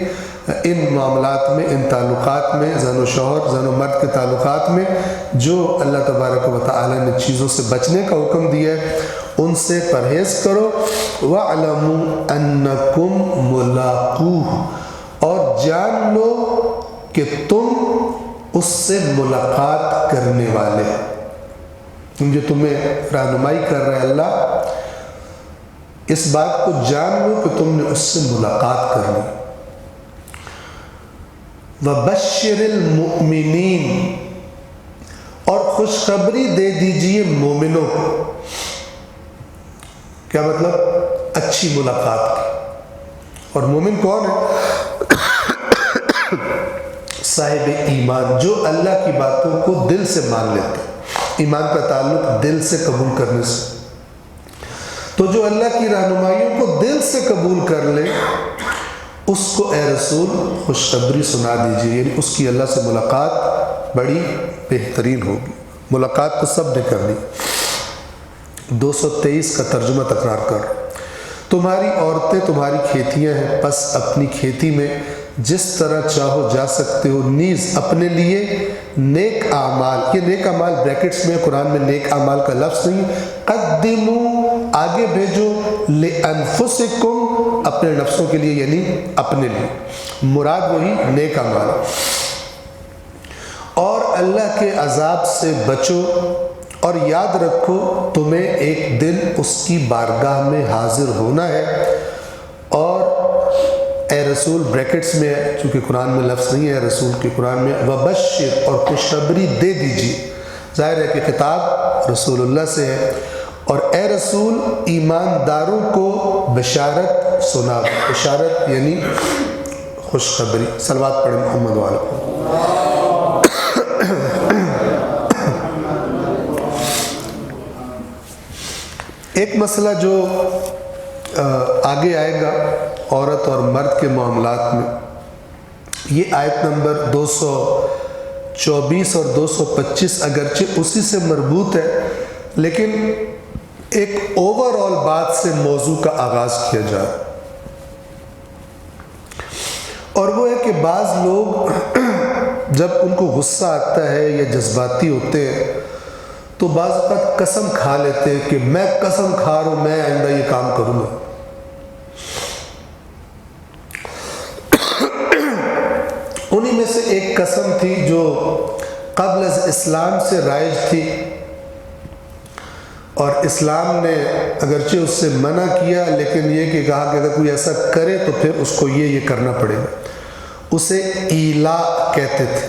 ان معاملات میں، ان تعلقات میں، زن و شوہر، زن و مرد کے تعلقات میں جو اللہ تبارک و تعالی نے چیزوں سے بچنے کا حکم دیا ہے، ان سے پرہیز کرو۔ وَاعْلَمُوا أَنَّكُمْ مُلَاقُوهُ، اور جان لو کہ تم اس سے ملاقات کرنے والے، جو تمہیں رہنمائی کر رہے ہیں اللہ، اس بات کو جان لو کہ تم نے اس سے ملاقات کرنی۔ وَبَشِّرِ الْمُؤْمِنِينَ، اور خوشخبری دے دیجئے مومنوں کو۔ کیا مطلب؟ اچھی ملاقات کی۔ اور مومن کون ہے؟ صاحب ایمان، جو اللہ کی باتوں کو دل سے مان لیتے ہیں۔ ایمان کا تعلق دل سے قبول کرنے سے، تو جو اللہ کی رہنمائیوں کو دل سے قبول کر لے، اس کو اے رسول خوشخبری سنا دیجیے، یعنی اس کی اللہ سے ملاقات بڑی بہترین ہوگی۔ ملاقات تو سب نے کرنی۔ 223 کا ترجمہ تکرار کر، تمہاری عورتیں تمہاری کھیتیاں ہیں، پس اپنی کھیتی میں جس طرح چاہو جا سکتے ہو، نیز اپنے لیے نیک اعمال، یہ نیک اعمال بریکٹس میں، قرآن میں نیک اعمال کا لفظ نہیں، قدموا آگے بھیجو، لانفسکم اپنے نفسوں کے لیے، یعنی اپنے لیے، مراد وہی نیک اعمال، اور اللہ کے عذاب سے بچو، اور یاد رکھو تمہیں ایک دن اس کی بارگاہ میں حاضر ہونا ہے۔ اور اے رسول بریکٹس میں ہے چونکہ قرآن میں لفظ نہیں ہے رسول کے، قرآن میں وبشر اور خوشخبری دے دیجیے، ظاہر ہے کہ خطاب رسول اللہ سے ہے، اور اے رسول ایمانداروں کو بشارت سنا، بشارت یعنی خوشخبری۔ صلوات پڑھیں محمد وعلیہ۔ ایک مسئلہ جو آگے آئے گا عورت اور مرد کے معاملات میں، یہ آیت نمبر 224 اور 225 اگرچہ اسی سے مربوط ہے، لیکن ایک اوور آل بات سے موضوع کا آغاز کیا جائے، اور وہ ہے کہ بعض لوگ جب ان کو غصہ آتا ہے یا جذباتی ہوتے ہیں تو بعض اوقات قسم کھا لیتے ہیں کہ میں قسم کھا رہا ہوں میں آئندہ یہ کام کروں گا۔ انہی میں سے ایک قسم تھی جو قبل از اسلام سے رائج تھی، اور اسلام نے اگرچہ اس سے منع کیا، لیکن یہ کہ کہا کہ اگر کوئی ایسا کرے تو پھر اس کو یہ کرنا پڑے گا۔ اسے ایلا کہتے تھے،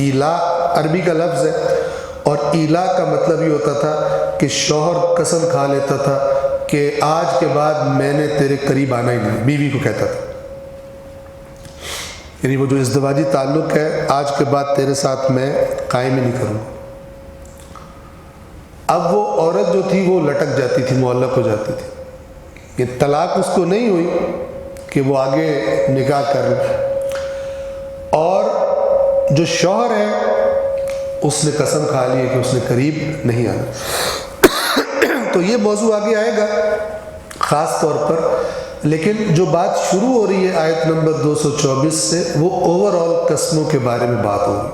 ایلا عربی کا لفظ ہے، اور ایلا کا مطلب یہ ہوتا تھا کہ شوہر قسم کھا لیتا تھا کہ آج کے بعد میں نے تیرے قریب آنا ہی نہیں، بیوی کو کہتا تھا، یعنی وہ جو ازدواجی تعلق ہے آج کے بعد تیرے ساتھ میں قائم ہی نہیں کروں گا۔ اب وہ عورت جو تھی وہ لٹک جاتی تھی، معلق ہو جاتی تھی، یہ طلاق اس کو نہیں ہوئی کہ وہ آگے نکاح کر لے، اور جو شوہر ہے اس نے قسم کھا لی ہے کہ اس نے قریب نہیں آنا۔ تو یہ موضوع آگے آئے گا خاص طور پر، لیکن جو بات شروع ہو رہی ہے آیت نمبر 224 سے، وہ اوور آل قسموں کے بارے میں بات ہوگی۔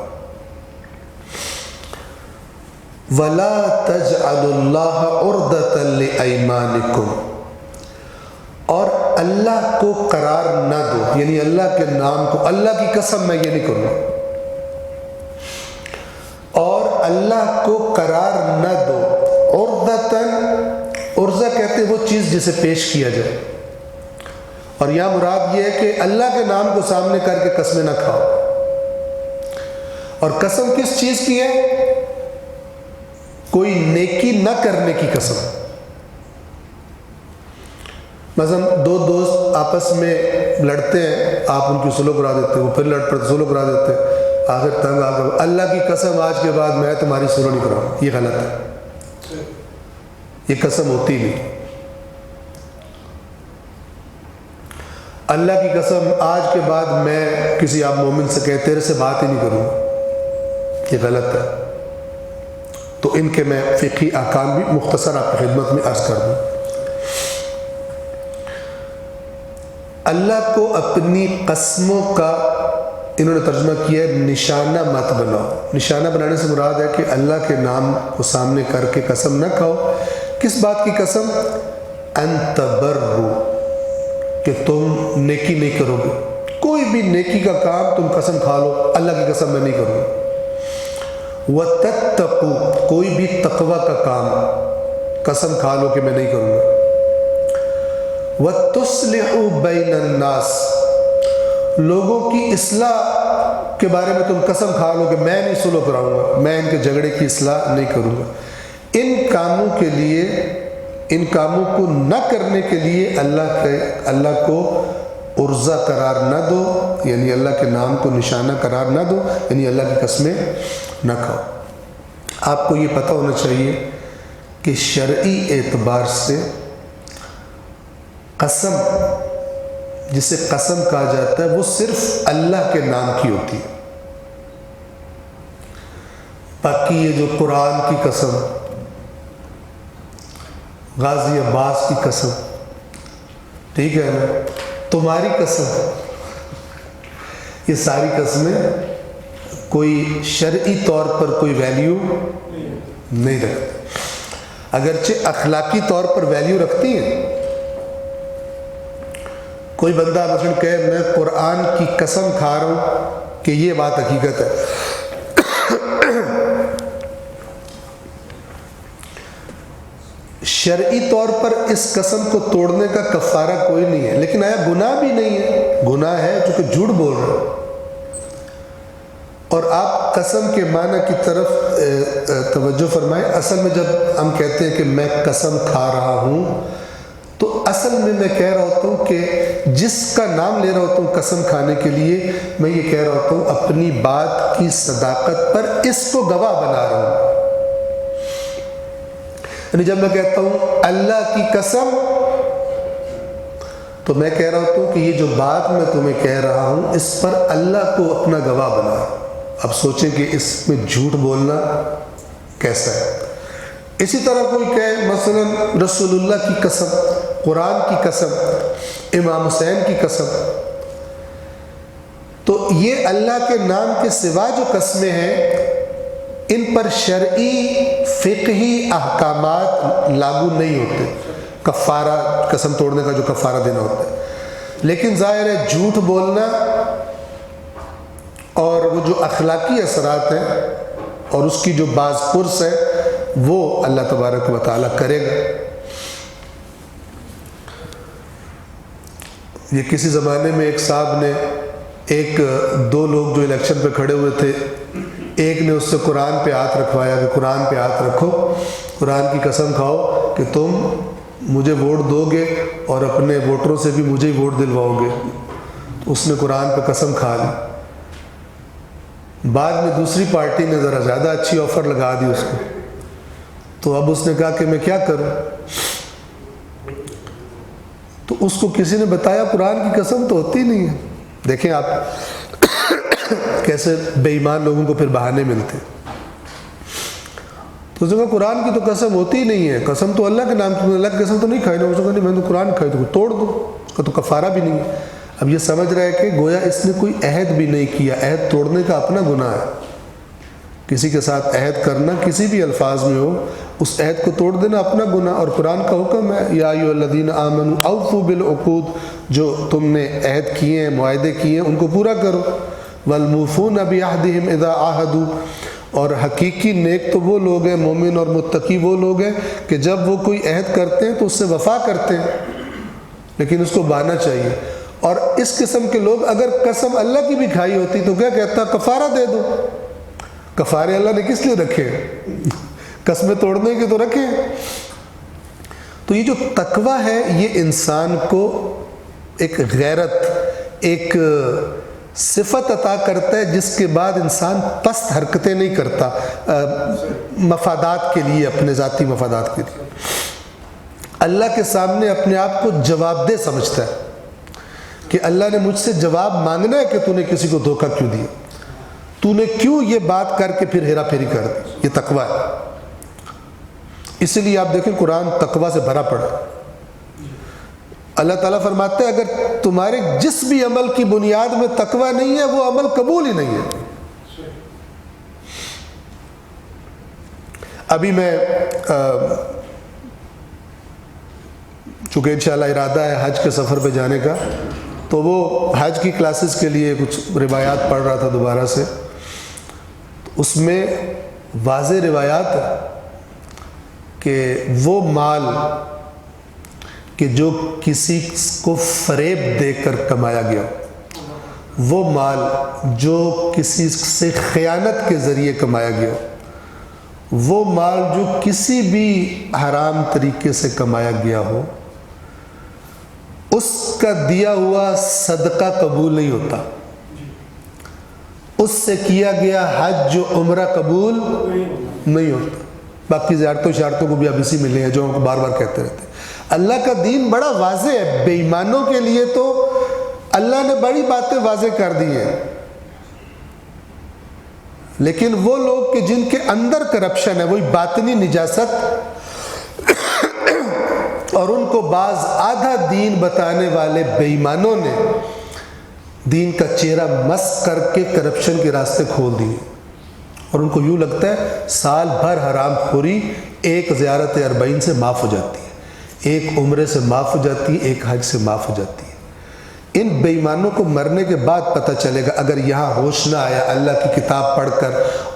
وَلَا تَجْعَلُوا اللَّهَ عُرْضَةً لِأَيْمَانِكُمْ، اور اللہ کو قرار نہ دو، یعنی اللہ کے نام کو، اللہ کی قسم میں یہ نہیں کروں گا، اور اللہ کو قرار نہ دو۔ عُرْضَةً، عرضہ کہتے ہیں وہ چیز جسے پیش کیا جائے، اور یہاں مراد یہ ہے کہ اللہ کے نام کو سامنے کر کے قسمیں نہ کھاؤ۔ اور قسم کس چیز کی ہے؟ کوئی نیکی نہ کرنے کی قسم۔ مثلا دو دوست آپس میں لڑتے ہیں، آپ ان کی صلح کرا دیتے ہیں، وہ پھر لڑ پڑتے، صلح کرا دیتے ہیں، آخر تنگ آ کر اللہ کی قسم آج کے بعد میں تمہاری صلح نہیں کراؤں، یہ غلط ہے، یہ قسم ہوتی نہیں۔ اللہ کی قسم آج کے بعد میں کسی آپ مومن سے کہے تیرے سے بات ہی نہیں کروں گا، یہ غلط ہے۔ تو ان کے میں فقہی احکام بھی مختصر آپ کی خدمت میں عرض کر دوں۔ اللہ کو اپنی قسموں کا انہوں نے ترجمہ کیا ہے نشانہ مت بناؤ۔ نشانہ بنانے سے مراد ہے کہ اللہ کے نام کو سامنے کر کے قسم نہ کھاؤ۔ کس بات کی قسم؟ ان تبروا، کہ تم نیکی نہیں کرو گے، کوئی بھی نیکی کا کام تم قسم کھا لو اللہ کی قسم میں نہیں کروں گا۔ وَتَتَّقُوا، کوئی بھی تقوی کا کام قسم کھا لو کہ میں نہیں کروں گا۔ وَتُصْلِحُوا بَيْنَ النَّاسِ، لوگوں کی اصلاح کے بارے میں تم قسم کھا لو کہ میں نہیں صلح کراؤں گا، میں ان کے جھگڑے کی اصلاح نہیں کروں گا۔ ان کاموں کے لیے، ان کاموں کو نہ کرنے کے لیے اللہ کو عرضہ قرار نہ دو، یعنی اللہ کے نام کو نشانہ قرار نہ دو، یعنی اللہ کی قسمیں نہ کھاؤ۔ آپ کو یہ پتہ ہونا چاہیے کہ شرعی اعتبار سے قسم جسے قسم کہا جاتا ہے وہ صرف اللہ کے نام کی ہوتی ہے۔ باقی یہ جو قرآن کی قسم، غازی عباس کی قسم، ٹھیک ہے نا، تمہاری قسم، یہ ساری قسمیں کوئی شرعی طور پر کوئی ویلیو نہیں رکھتی، اگرچہ اخلاقی طور پر ویلیو رکھتی ہیں۔ کوئی بندہ مثلا کہے میں قرآن کی قسم کھا رہا ہوں کہ یہ بات حقیقت ہے، شرعی طور پر اس قسم کو توڑنے کا کفارہ کوئی نہیں ہے، لیکن آیا گناہ بھی نہیں ہے؟ گناہ ہے چونکہ جھوٹ بول رہے ہیں۔ اور آپ قسم کے معنی کی طرف توجہ فرمائیں۔ اصل میں جب ہم کہتے ہیں کہ میں قسم کھا رہا ہوں تو اصل میں کہہ رہا ہوتا ہوں کہ جس کا نام لے رہا ہوتا ہوں قسم کھانے کے لیے، میں یہ کہہ رہا ہوتا ہوں اپنی بات کی صداقت پر اس کو گواہ بنا رہا ہوں۔ یعنی جب میں کہتا ہوں اللہ کی قسم، تو میں کہہ رہا ہوتا ہوں کہ یہ جو بات میں تمہیں کہہ رہا ہوں اس پر اللہ کو اپنا گواہ بنا۔ اب سوچیں کہ اس میں جھوٹ بولنا کیسا ہے۔ اسی طرح کوئی کہے مثلا رسول اللہ کی قسم، قرآن کی قسم، امام حسین کی قسم، تو یہ اللہ کے نام کے سوا جو قسمیں ہیں ان پر شرعی فقہی احکامات لاگو نہیں ہوتے، کفارہ، قسم توڑنے کا جو کفارہ دینا ہوتا ہے۔ لیکن ظاہر ہے جھوٹ بولنا اور وہ جو اخلاقی اثرات ہیں اور اس کی جو باز پرس ہے وہ اللہ تبارک و تعالیٰ کرے گا۔ یہ کسی زمانے میں ایک صاحب نے دو لوگ جو الیکشن پہ کھڑے ہوئے تھے، ایک نے اس سے قرآن پہ ہاتھ رکھوایا کہ قرآن پہ ہاتھ رکھو، قرآن کی قسم کھاؤ کہ تم مجھے ووٹ دو گے اور اپنے ووٹروں سے بھی مجھے ہی ووٹ دلواؤ گے۔ اس نے قرآن پہ قسم کھا لی۔ بعد میں دوسری پارٹی نے ذرا زیادہ اچھی آفر لگا دی اس کو، تو اب اس نے کہا کہ میں کیا کروں؟ تو اس کو کسی نے بتایا قرآن کی قسم تو ہوتی نہیں ہے۔ دیکھیں آپ کیسے بے ایمان لوگوں کو پھر بہانے ملتے۔ تو اس نے کہا قرآن کی تو قسم ہوتی ہی نہیں ہے، قسم تو اللہ کے نام کی، اللہ کی قسم تو نہیں کھائی نا۔ اس نے کہا نہیں، میں تو قرآن کھائی، تو توڑ دو، تو کفارہ بھی نہیں ہے۔ اب یہ سمجھ رہا ہے کہ گویا اس نے کوئی عہد بھی نہیں کیا، عہد توڑنے کا اپنا گناہ ہے۔ کسی کے ساتھ عہد کرنا کسی بھی الفاظ میں ہو، اس عہد کو توڑ دینا اپنا گناہ۔ اور قرآن کا حکم ہے یا ایھا الذین آمنوا اوفوا بالعقود، جو تم نے عہد کیے ہیں، معاہدے کیے ہیں، ان کو پورا کرو۔ والموفون بعہدہم اذا عاہدوا، اور حقیقی نیک تو وہ لوگ ہیں، مومن اور متقی وہ لوگ ہیں کہ جب وہ کوئی عہد کرتے ہیں تو اس سے وفا کرتے ہیں، لیکن اس کو بانا چاہیے۔ اور اس قسم کے لوگ اگر قسم اللہ کی بھی کھائی ہوتی تو کیا کہتا؟ کفارہ دے دو۔ کفارے اللہ نے کس لیے رکھے؟ قسمیں توڑنے کے تو رکھے۔ تو یہ جو تقویٰ ہے یہ انسان کو ایک غیرت، ایک صفت عطا کرتا ہے جس کے بعد انسان پست حرکتیں نہیں کرتا مفادات کے لیے، اپنے ذاتی مفادات کے لیے۔ اللہ کے سامنے اپنے آپ کو جواب دہ سمجھتا ہے کہ اللہ نے مجھ سے جواب مانگنا ہے کہ تو نے کسی کو دھوکہ کیوں دیا، تو نے کیوں یہ بات کر کے پھر ہیرا پھیری کر دی۔ یہ تقویٰ ہے۔ اسی لیے آپ دیکھیں قرآن تقویٰ سے بھرا پڑا۔ اللہ تعالیٰ فرماتے ہیں اگر تمہارے جس بھی عمل کی بنیاد میں تقویٰ نہیں ہے وہ عمل قبول ہی نہیں ہے۔ ابھی میں چونکہ انشاءاللہ ارادہ ہے حج کے سفر پہ جانے کا، تو وہ حج کی کلاسز کے لیے کچھ روایات پڑھ رہا تھا دوبارہ سے۔ اس میں واضح روایات ہے کہ وہ مال کہ جو کسی کو فریب دے کر کمایا گیا، وہ مال جو کسی سے خیانت کے ذریعے کمایا گیا، وہ مال جو کسی بھی حرام طریقے سے کمایا گیا ہو، اس کا دیا ہوا صدقہ قبول نہیں ہوتا۔ اس سے کیا گیا حج جو عمرہ قبول نہیں ہوتا۔ باقی زیارتوں شارتوں کو بھی اب اسی ملے ہیں جو ہم بار بار کہتے رہتے ہیں۔ اللہ کا دین بڑا واضح ہے۔ بے ایمانوں کے لیے تو اللہ نے بڑی باتیں واضح کر دی ہیں، لیکن وہ لوگ کہ جن کے اندر کرپشن ہے، وہی باطنی نجاست، اور ان کو بعض آدھا دین بتانے والے بے ایمانوں نے دین کا چہرہ مسخ کر کے کرپشن کے راستے کھول دیے، اور ان کو یوں لگتا ہے سال بھر حرام خوری ایک زیارت اربعین سے معاف ہو جاتی ہے، ایک عمرے سے معاف ہو جاتی ہے، ایک حج سے معاف ہو جاتی ہے۔ ان بے ایمانوں کو مرنے کے بعد پتہ چلے گا، اگر یہاں ہوش نہ آیا اللہ کی کتاب پڑھ کر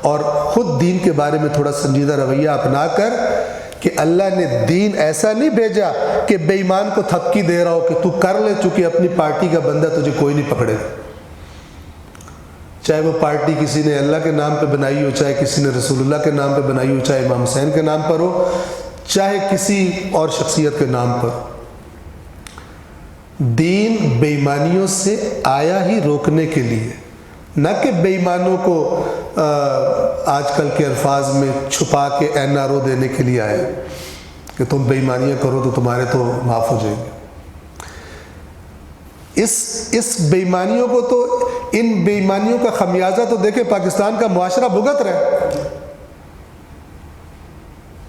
اور خود دین کے بارے میں تھوڑا سنجیدہ رویہ اپنا کر، کہ اللہ نے دین ایسا نہیں بھیجا کہ بے ایمان کو تھپکی دے رہا ہو کہ تو کر لے، چونکہ اپنی پارٹی کا بندہ تجھے کوئی نہیں پکڑے گا، چاہے وہ پارٹی کسی نے اللہ کے نام پہ بنائی ہو، چاہے کسی نے رسول اللہ کے نام پہ بنائی ہو، چاہے امام حسین کے نام پر ہو، چاہے کسی اور شخصیت کے نام پر۔ دین بے ایمانیوں سے آیا ہی روکنے کے لیے، نہ کہ بے ایمانوں کو آج کل کے الفاظ میں چھپا کے NRO دینے کے لیے آیا کہ تم بے ایمانیاں کرو تو تمہارے تو معاف ہو جائیں گے۔ اس بے ایمانیوں کو تو، ان بے ایمانیوں کا خمیازہ تو دیکھیں پاکستان کا معاشرہ بھگت رہا ہے،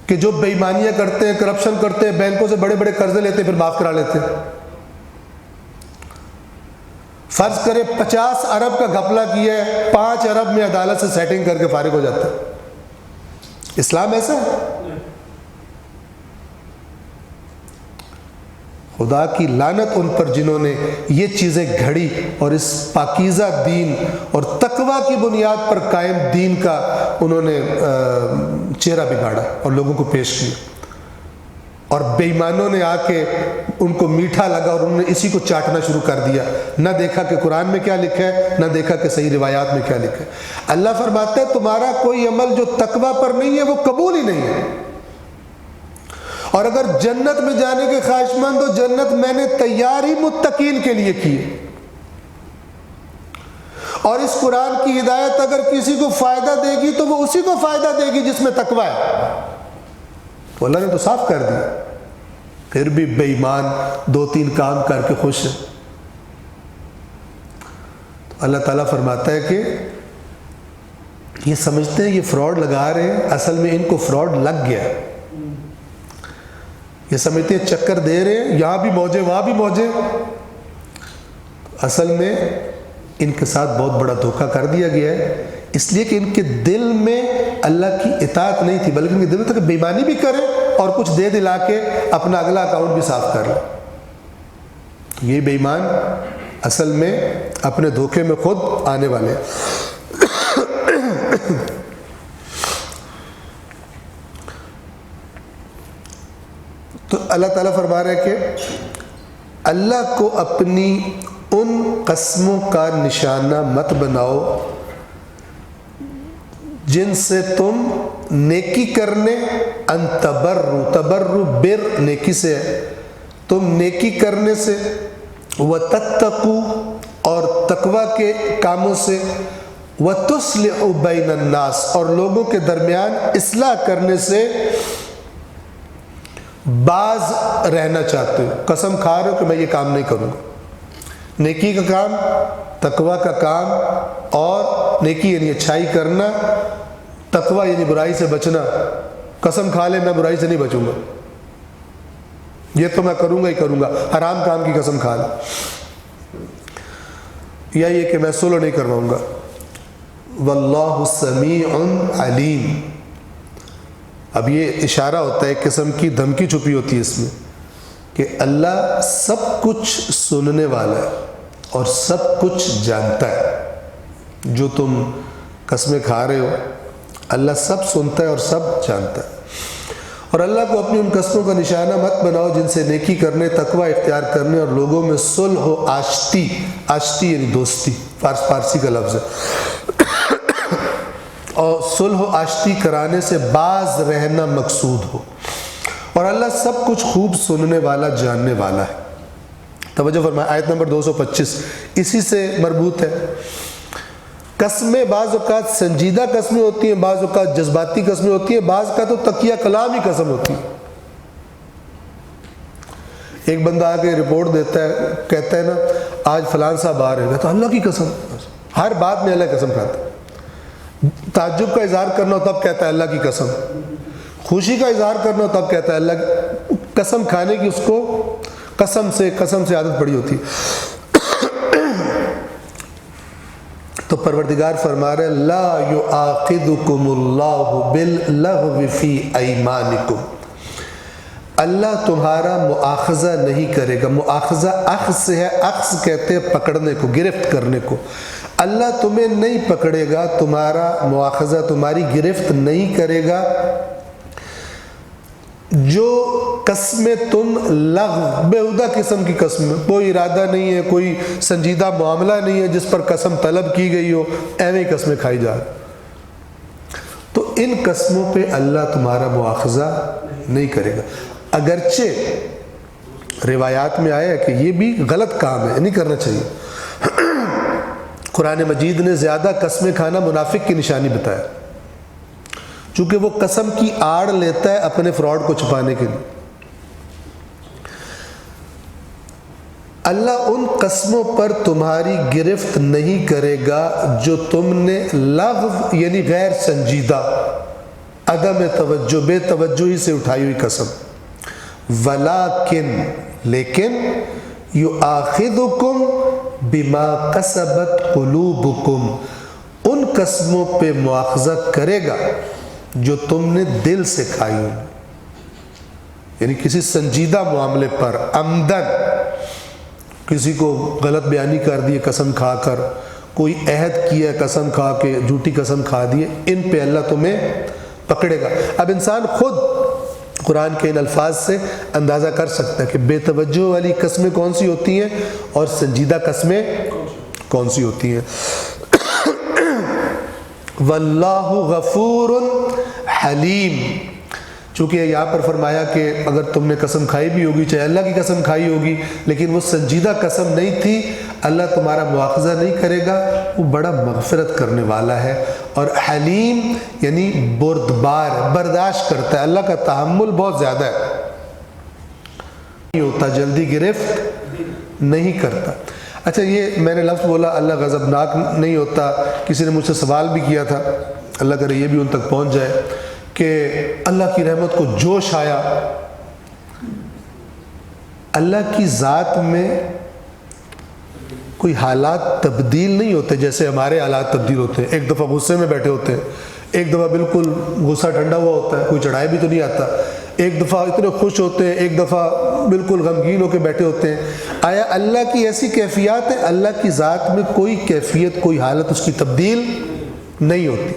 کہ جو بے ایمانیاں کرتے ہیں، کرپشن کرتے ہیں، بینکوں سے بڑے بڑے قرضے لیتے ہیں، پھر معاف کرا لیتے ہیں۔ فرض کرے 50 ارب کا گھپلہ کیا ہے، 5 ارب میں عدالت سے سیٹنگ کر کے فارغ ہو جاتا ہے۔ اسلام ایسا ہے؟ خدا کی لعنت ان پر جنہوں نے یہ چیزیں گھڑی اور اس پاکیزہ دین اور تقوی کی بنیاد پر قائم دین کا انہوں نے چہرہ بگاڑا اور لوگوں کو پیش کیا، اور بے ایمانوں نے آ کے ان کو میٹھا لگا اور انہوں نے اسی کو چاٹنا شروع کر دیا، نہ دیکھا کہ قرآن میں کیا لکھا ہے، نہ دیکھا کہ صحیح روایات میں کیا لکھا ہے۔ اللہ فرماتا ہے تمہارا کوئی عمل جو تقوی پر نہیں ہے وہ قبول ہی نہیں ہے، اور اگر جنت میں جانے کے خواہش مند ہو، جنت میں نے تیار ہی متقین کے لیے کی ہے، اور اس قرآن کی ہدایت اگر کسی کو فائدہ دے گی تو وہ اسی کو فائدہ دے گی جس میں تقوی ہے۔ تو اللہ نے تو صاف کر دیا، پھر بھی بے ایمان 2-3 کام کر کے خوش ہے۔ تو اللہ تعالیٰ فرماتا ہے کہ یہ سمجھتے ہیں یہ فراڈ لگا رہے ہیں، اصل میں ان کو فراڈ لگ گیا، یہ سمجھتے ہیں چکر دے رہے ہیں، یہاں بھی موجے وہاں بھی موجے، اصل میں ان کے ساتھ بہت بڑا دھوکہ کر دیا گیا ہے، اس لیے کہ ان کے دل میں اللہ کی اطاعت نہیں تھی، بلکہ ان کے دل میں تھا کہ بے ایمانی بھی کرے اور کچھ دے دلا کے اپنا اگلا اکاؤنٹ بھی صاف کر لے۔ یہ بے ایمان اصل میں اپنے دھوکے میں خود آنے والے ہیں۔ تو اللہ تعالیٰ فرما رہے کہ اللہ کو اپنی ان قسموں کا نشانہ مت بناؤ جن سے تم نیکی کرنے، ان تبرو، تبرو بر نیکی سے ہے، تم نیکی کرنے سے، وَتَتَّقُوا اور تقوی کے کاموں سے، وَتُصْلِحُ بَيْنَ النَّاسِ اور لوگوں کے درمیان اصلاح کرنے سے باز رہنا چاہتے ہو، قسم کھا رہے ہو کہ میں یہ کام نہیں کروں گا۔ نیکی کا کام، تقوی کا کام، اور نیکی یعنی اچھائی کرنا، تقوی یعنی برائی سے بچنا، قسم کھا لے میں برائی سے نہیں بچوں گا، یہ تو میں کروں گا ہی کروں گا، حرام کام کی قسم کھا لے، یا یہ کہ میں سلو نہیں کرواؤں گا۔ واللہ سمیع علیم، اب یہ اشارہ ہوتا ہے، ایک قسم کی دھمکی چھپی ہوتی ہے اس میں، کہ اللہ سب کچھ سننے والا ہے اور سب کچھ جانتا ہے، جو تم قسمیں کھا رہے ہو اللہ سب سنتا ہے اور سب جانتا ہے۔ اور اللہ کو اپنی ان قسموں کا نشانہ مت بناؤ جن سے نیکی کرنے، تقوی اختیار کرنے اور لوگوں میں صلح و آشتی، آشتی یعنی دوستی، فارسی کا لفظ ہے، اور صلح و آشتی کرانے سے باز رہنا مقصود ہو، اور اللہ سب کچھ خوب سننے والا، جاننے والا ہے۔ توجہ فرمائیں، آیت نمبر 225 اسی سے مربوط ہے۔ قسمیں بعض اوقات سنجیدہ قسمیں ہوتی ہیں، بعض اوقات جذباتی قسمیں ہوتی ہیں، بعض کا تو تقیہ کلام ہی قسم ہوتی ہے۔ ایک بندہ آ کے رپورٹ دیتا ہے، کہتا ہے نا آج فلان صاحب آ رہے ہیں تو اللہ کی قسم، ہر بات میں اللہ کی قسم کھاتا ہے۔ تعجب کا اظہار کرنا ہو تب کہتا ہے اللہ کی قسم، خوشی کا اظہار کرنا ہو تب کہتا ہے اللہ کی قسم۔ کھانے کی اس کو قسم سے عادت پڑی ہوتی ہے۔ تو پروردگار فرما رہے لا یؤاخذکم اللہ باللغو فی ایمانکم، اللہ تمہارا مؤاخذہ نہیں کرے گا۔ مؤاخذہ اخذ سے ہے، اخذ کہتے ہیں پکڑنے کو، گرفت کرنے کو۔ اللہ تمہیں نہیں پکڑے گا، تمہارا مؤاخذہ، تمہاری گرفت نہیں کرے گا جو قسمیں تم لغو، بےہودہ قسم کی قسم، کوئی ارادہ نہیں ہے، کوئی سنجیدہ معاملہ نہیں ہے جس پر قسم طلب کی گئی ہو، ایویں قسمیں کھائی جا رہی، تو ان قسموں پہ اللہ تمہارا مؤاخذہ نہیں کرے گا۔ اگرچہ روایات میں آیا ہے کہ یہ بھی غلط کام ہے، نہیں کرنا چاہیے۔ قرآن مجید نے زیادہ قسمیں کھانا منافق کی نشانی بتایا، چونکہ وہ قسم کی آڑ لیتا ہے اپنے فراڈ کو چھپانے کے لیے۔ اللہ ان قسموں پر تمہاری گرفت نہیں کرے گا جو تم نے لغو یعنی غیر سنجیدہ، عدم توجہ، بے توجہی سے اٹھائی ہوئی قسم۔ ولیکن، لیکن یؤاخذکم بما کسبت قلوبکم، ان قسموں پہ مؤاخذہ کرے گا جو تم نے دل سے کھائی ہوئی، یعنی کسی سنجیدہ معاملے پر عمدن کسی کو غلط بیانی کر دی قسم کھا کر، کوئی عہد کیا قسم کھا کے، جھوٹی قسم کھا دی، ان پہ اللہ تمہیں پکڑے گا۔ اب انسان خود قرآن کے ان الفاظ سے اندازہ کر سکتا ہے کہ بے توجہ والی قسمیں کون سی ہوتی ہیں اور سنجیدہ قسمیں کون سی ہوتی ہیں۔ واللہ غفور حلیم، چونکہ یہاں پر فرمایا کہ اگر تم نے قسم کھائی بھی ہوگی، چاہے اللہ کی قسم کھائی ہوگی، لیکن وہ سنجیدہ قسم نہیں تھی، اللہ تمہارا مؤاخذہ نہیں کرے گا، وہ بڑا مغفرت کرنے والا ہے۔ اور حلیم یعنی بردبار، برداشت کرتا ہے، اللہ کا تحمل بہت زیادہ ہے، نہیں ہوتا، جلدی گرفت نہیں کرتا۔ اچھا، یہ میں نے لفظ بولا اللہ غضبناک نہیں ہوتا، کسی نے مجھ سے سوال بھی کیا تھا، اللہ کرے یہ بھی ان تک پہنچ جائے کہ اللہ کی رحمت کو جوش آیا۔ اللہ کی ذات میں کوئی حالات تبدیل نہیں ہوتے جیسے ہمارے حالات تبدیل ہوتے ہیں۔ ایک دفعہ غصے میں بیٹھے ہوتے ہیں، ایک دفعہ بالکل غصہ ٹھنڈا ہوا ہوتا ہے، کوئی چڑھائی بھی تو نہیں آتا، ایک دفعہ اتنے خوش ہوتے ہیں، ایک دفعہ بالکل غمگین ہو کے بیٹھے ہوتے ہیں۔ آیا اللہ کی ایسی کیفیات ہے؟ اللہ کی ذات میں کوئی کیفیت، کوئی حالت اس کی تبدیل نہیں ہوتی۔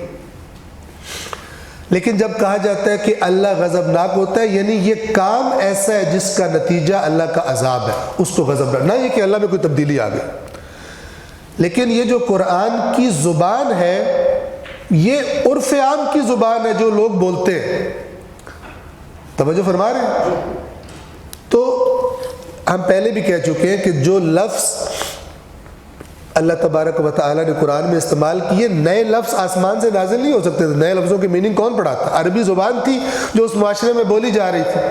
لیکن جب کہا جاتا ہے کہ اللہ غضبناک ہوتا ہے، یعنی یہ کام ایسا ہے جس کا نتیجہ اللہ کا عذاب ہے، اس کو غضبناک، نہ یہ کہ اللہ میں کوئی تبدیلی آ گئی۔ لیکن یہ جو قرآن کی زبان ہے، یہ عرف عام کی زبان ہے جو لوگ بولتے ہیں، توجہ فرما رہے ہیں؟ تو ہم پہلے بھی کہہ چکے ہیں کہ جو لفظ اللہ تبارک و تعالیٰ نے قرآن میں استعمال کیے، نئے لفظ آسمان سے نازل نہیں ہو سکتے تھے، نئے لفظوں کی میننگ کون پڑھاتا؟ عربی زبان تھی جو اس معاشرے میں بولی جا رہی تھی،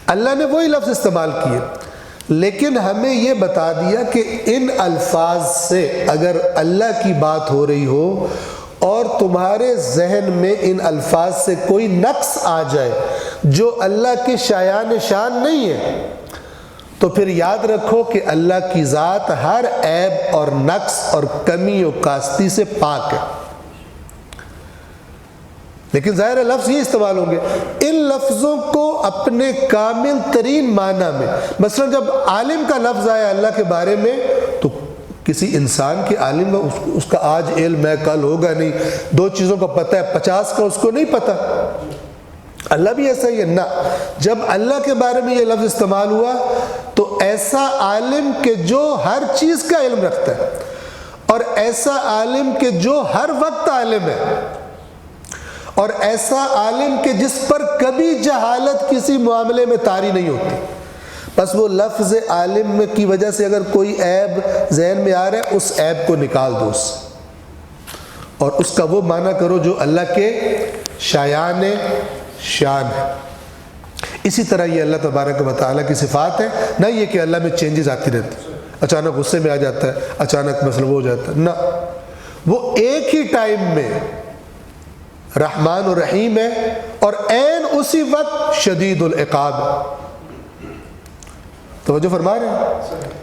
اللہ نے وہی لفظ استعمال کیے، لیکن ہمیں یہ بتا دیا کہ ان الفاظ سے اگر اللہ کی بات ہو رہی ہو اور تمہارے ذہن میں ان الفاظ سے کوئی نقص آ جائے جو اللہ کے شایان شان نہیں ہے، تو پھر یاد رکھو کہ اللہ کی ذات ہر عیب اور نقص اور کمی و کاستی سے پاک ہے۔ لیکن ظاہر لفظ ہی استعمال ہوں گے، ان لفظوں کو اپنے کامل ترین معنی میں، مثلا جب عالم کا لفظ آیا اللہ کے بارے میں، تو کسی انسان کے عالم کا اس کا آج علم ہے، کل ہوگا نہیں، 2 چیزوں کا پتہ ہے، 50 کا اس کو نہیں پتہ۔ اللہ بھی ایسا ہی ہے نا، جب اللہ کے بارے میں یہ لفظ استعمال ہوا تو ایسا عالم کہ جو ہر چیز کا علم رکھتا ہے، اور ایسا عالم کہ جو ہر وقت عالم ہے، اور ایسا عالم کہ جس پر کبھی جہالت کسی معاملے میں طاری نہیں ہوتی، بس وہ لفظ عالم کی وجہ سے اگر کوئی عیب ذہن میں آ رہا ہے، اس عیب کو نکال دو اس اور اس کا وہ معنی کرو جو اللہ کے شایان شان ہے۔ اسی طرح یہ اللہ تبارک و تعالیٰ کی صفات ہے، نہ یہ کہ اللہ میں چینجز آتی رہتی۔ اچانک غصے میں آ جاتا ہے، اچانک مثلا وہ ہو جاتا ہے، نہ، وہ ایک ہی ٹائم میں رحمان و رحیم ہے اور عین اسی وقت شدید العقاب ہے۔ توجہ فرما رہے ہیں؟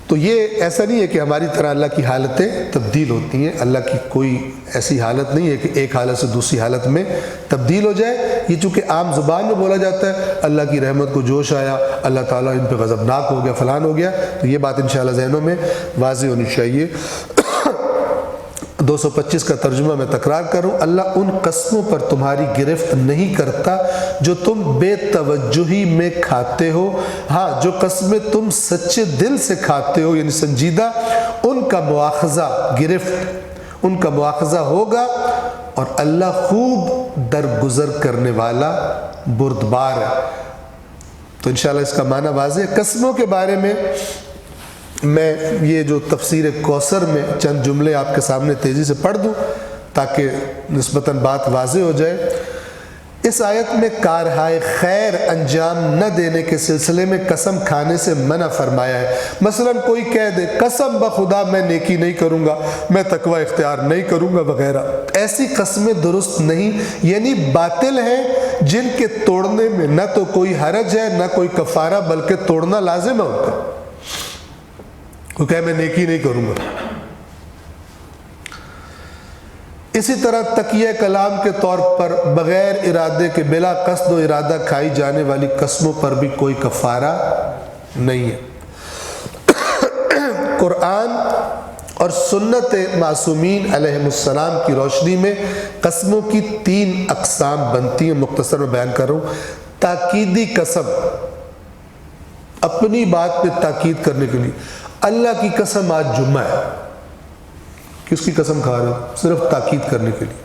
تو یہ ایسا نہیں ہے کہ ہماری طرح اللہ کی حالتیں تبدیل ہوتی ہیں، اللہ کی کوئی ایسی حالت نہیں ہے کہ ایک حالت سے دوسری حالت میں تبدیل ہو جائے۔ یہ چونکہ عام زبان میں بولا جاتا ہے اللہ کی رحمت کو جوش آیا، اللہ تعالیٰ ان پہ غضبناک ہو گیا، فلان ہو گیا، تو یہ بات انشاءاللہ ذہنوں میں واضح ہونی چاہیے۔ 225 کا ترجمہ میں تکرار کروں، اللہ ان قسموں پر تمہاری گرفت نہیں کرتا جو تم بے توجہی میں کھاتے ہو، ہاں جو قسمیں تم سچے دل سے کھاتے ہو یعنی سنجیدہ، ان کا مواخذہ، گرفت ان کا مواخذہ ہوگا، اور اللہ خوب درگزر کرنے والا بردبار ہے۔ تو انشاءاللہ اس کا معنی واضح ہے۔ قسموں کے بارے میں میں یہ جو تفسیر کوثر میں چند جملے آپ کے سامنے تیزی سے پڑھ دوں تاکہ نسبتاً بات واضح ہو جائے۔ اس آیت میں کارہائے خیر انجام نہ دینے کے سلسلے میں قسم کھانے سے منع فرمایا ہے۔ مثلا کوئی کہہ دے قسم بخدا میں نیکی نہیں کروں گا، میں تقوی اختیار نہیں کروں گا وغیرہ، ایسی قسمیں درست نہیں، یعنی باطل ہیں، جن کے توڑنے میں نہ تو کوئی حرج ہے نہ کوئی کفارہ، بلکہ توڑنا لازم ہے ان کا۔ وہ کہے میں نیکی نہیں کروں گا۔ اسی طرح تقیہ کلام کے طور پر بغیر ارادے کے بلا قصد و ارادہ کھائی جانے والی قسموں پر بھی کوئی کفارہ نہیں ہے۔ قرآن اور سنت معصومین علیہم السلام کی روشنی میں قسموں کی 3 اقسام بنتی ہیں، مختصر میں بیان کر رہا ہوں۔ تاکیدی قسم، اپنی بات پہ تاکید کرنے کے لیے، اللہ کی قسم آج جمعہ ہے، کس کی قسم کھا رہے ہو؟ صرف تاکید کرنے کے لیے۔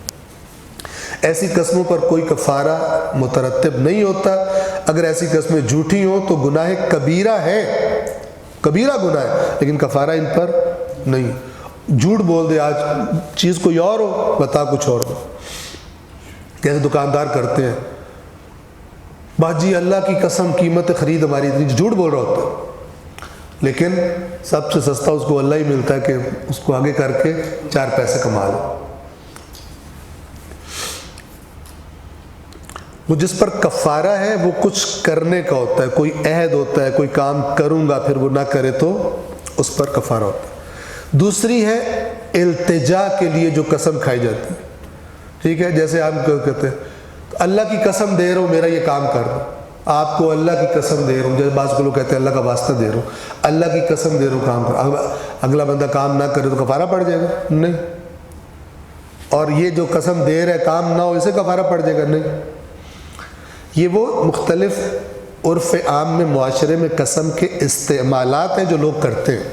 ایسی قسموں پر کوئی کفارہ مترتب نہیں ہوتا۔ اگر ایسی قسمیں جھوٹی ہوں تو گناہ کبیرہ ہے، کبیرہ گناہ ہے، لیکن کفارہ ان پر نہیں۔ جھوٹ بول دے، آج چیز کوئی اور ہو، بتا کچھ اور ہو۔ کیسے دکاندار کرتے ہیں، باجی اللہ کی قسم قیمت خرید ہماری اتنی، جھوٹ بول رہا ہوتا ہے، لیکن سب سے سستا اس کو اللہ ہی ملتا ہے کہ اس کو آگے کر کے 4 پیسے کما لو۔ وہ جس پر کفارہ ہے وہ کچھ کرنے کا ہوتا ہے، کوئی عہد ہوتا ہے، کوئی کام کروں گا پھر وہ نہ کرے تو اس پر کفارہ ہوتا ہے۔ دوسری ہے التجا کے لیے جو قسم کھائی جاتی ہے، ٹھیک ہے، جیسے آپ کہتے ہیں اللہ کی قسم دے رہا ہوں میرا یہ کام کر دو، آپ کو اللہ کی قسم دے رہا ہوں، جیسے بعض کو لوگ کہتے ہیں اللہ کا واسطہ دے رہا ہوں، اللہ کی قسم دے رہا ہوں کام کر، اگلا بندہ کام نہ کرے تو کفارہ پڑ جائے گا؟ نہیں۔ اور یہ جو قسم دے رہا ہے کام نہ ہو اسے کفارہ پڑ جائے گا؟ نہیں۔ یہ وہ مختلف عرف عام میں معاشرے میں قسم کے استعمالات ہیں جو لوگ کرتے ہیں۔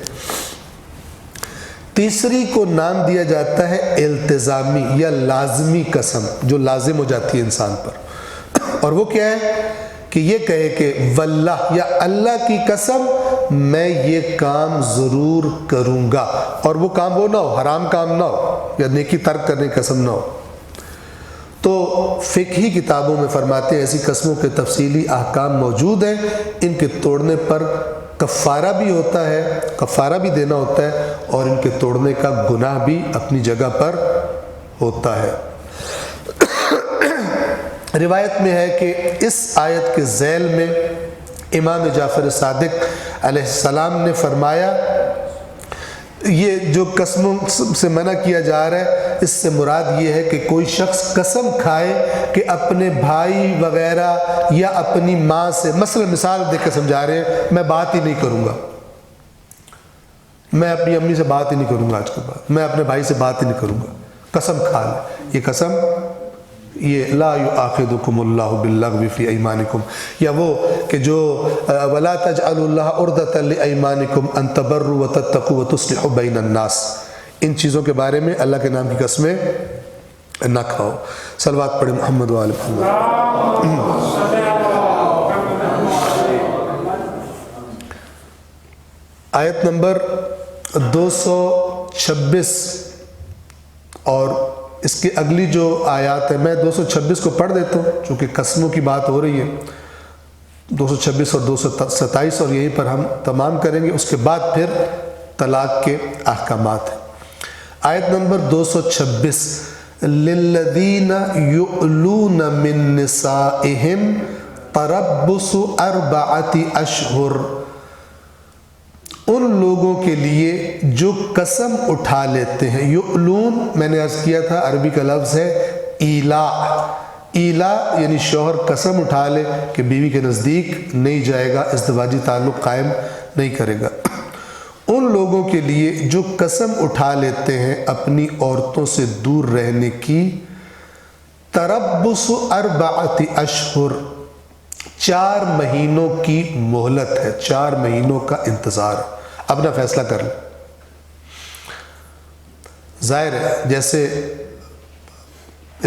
تیسری کو نام دیا جاتا ہے التزامی یا لازمی قسم، جو لازم ہو جاتی ہے انسان پر، اور وہ کیا ہے کہ یہ کہے کہ واللہ یا اللہ کی قسم میں یہ کام ضرور کروں گا، اور وہ کام وہ نہ ہو، حرام کام نہ ہو یا نیکی ترک کرنے کی قسم نہ ہو۔ تو فقہی کتابوں میں فرماتے ہیں ایسی قسموں کے تفصیلی احکام موجود ہیں، ان کے توڑنے پر کفارہ بھی ہوتا ہے، کفارہ بھی دینا ہوتا ہے، اور ان کے توڑنے کا گناہ بھی اپنی جگہ پر ہوتا ہے۔ روایت میں ہے کہ اس آیت کے ذیل میں امام جعفر صادق علیہ السلام نے فرمایا یہ جو قسموں سے منع کیا جا رہا ہے اس سے مراد یہ ہے کہ کوئی شخص قسم کھائے کہ اپنے بھائی وغیرہ یا اپنی ماں سے، مثلا مثال دے کے سمجھا رہے ہیں، میں بات ہی نہیں کروں گا، میں اپنی امی سے بات ہی نہیں کروں گا آج کے بعد، میں اپنے بھائی سے بات ہی نہیں کروں گا، قسم کھا لے۔ یہ قسم یہ لا یؤاخذکم اللہ باللغو فی ایمانکم، یا وہ کہ جو ولا تجعلوا اللہ عرضۃ لایمانکم ان تبروا وتتقوا وتصلحوا بین الناس، ان چیزوں کے بارے میں اللہ کے نام کی قسمیں نہ کھاؤ۔ صلوات پڑھیں محمد و آل محمد۔ آیت نمبر 226 اور اس کی اگلی جو آیات ہے، میں 226 کو پڑھ دیتا ہوں چونکہ قسموں کی بات ہو رہی ہے، 226 اور 227 اور یہیں پر ہم تمام کریں گے. اس کے بعد پھر طلاق کے احکامات ہیں. آیت نمبر 226 للذین یؤلون من نسائہم تربص 4 اشہر. ان لوگوں کے لیے جو قسم اٹھا لیتے ہیں. یؤلون میں نے عرض کیا تھا عربی کا لفظ ہے ایلا. ایلا یعنی شوہر قسم اٹھا لے کہ بیوی کے نزدیک نہیں جائے گا, ازدواجی تعلق قائم نہیں کرے گا. ان لوگوں کے لیے جو قسم اٹھا لیتے ہیں اپنی عورتوں سے دور رہنے کی, تربص 4 اشہر 4 مہینوں کی مہلت ہے, 4 مہینوں کا انتظار. اپنا فیصلہ کر لیں. ظاہر ہے جیسے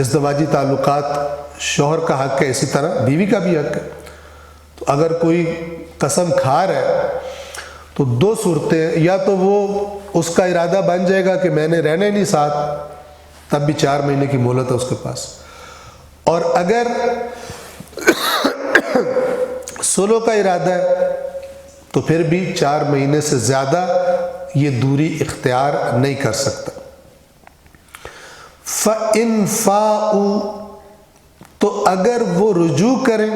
ازدواجی تعلقات شوہر کا حق ہے, اسی طرح بیوی کا بھی حق ہے. تو اگر کوئی قسم کھا رہا ہے تو 2 صورتیں ہیں. یا تو وہ اس کا ارادہ بن جائے گا کہ میں نے رہنا ہی نہیں ساتھ, تب بھی 4 مہینے کی مہلت ہے اس کے پاس. اور اگر صلح کا ارادہ ہے تو پھر بھی 4 مہینے سے زیادہ یہ دوری اختیار نہیں کر سکتا. فَإِن فَاءُوا تو اگر وہ رجوع کریں,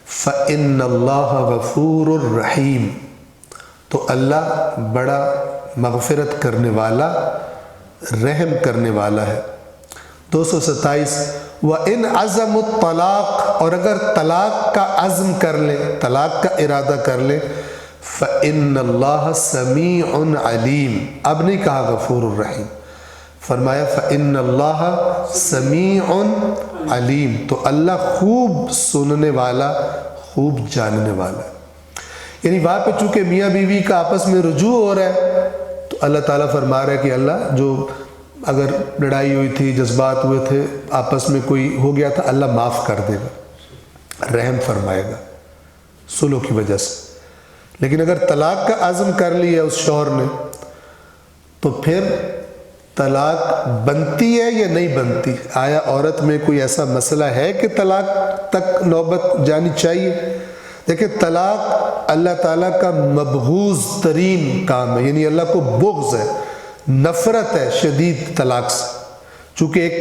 فَإِنَّ اللَّهَ غَفُورٌ رَحِيمٌ تو اللہ بڑا مغفرت کرنے والا, رحم کرنے والا ہے. 227 وَإِنْ عَزَمُوا الطَّلَاقَ اور اگر طلاق کا عزم کر لیں, طلاق کا ارادہ کر لیں, فَإِنَّ اللَّهَ سَمِيعٌ عَلِيمٌ. اب نہیں کہا غفور الرحیم, فرمایا فَإِنَّ اللَّهَ سَمِيعٌ عَلِيمٌ تو اللہ خوب سننے والا, خوب جاننے والا ہے. یعنی وہاں پہ چونکہ میاں بیوی کا آپس میں رجوع ہو رہا ہے تو اللہ تعالیٰ فرما رہا ہے کہ اللہ جو اگر لڑائی ہوئی تھی, جذبات ہوئے تھے, آپس میں کوئی ہو گیا تھا, اللہ معاف کر دے گا, رحم فرمائے گا صلح کی وجہ سے. لیکن اگر طلاق کا عزم کر لیا اس شوہر نے تو پھر طلاق بنتی ہے یا نہیں بنتی؟ آیا عورت میں کوئی ایسا مسئلہ ہے کہ طلاق تک نوبت جانی چاہیے؟ دیکھیں طلاق اللہ تعالیٰ کا مبغوض ترین کام ہے, یعنی اللہ کو بغض ہے, نفرت ہے شدید طلاق سے. چونکہ ایک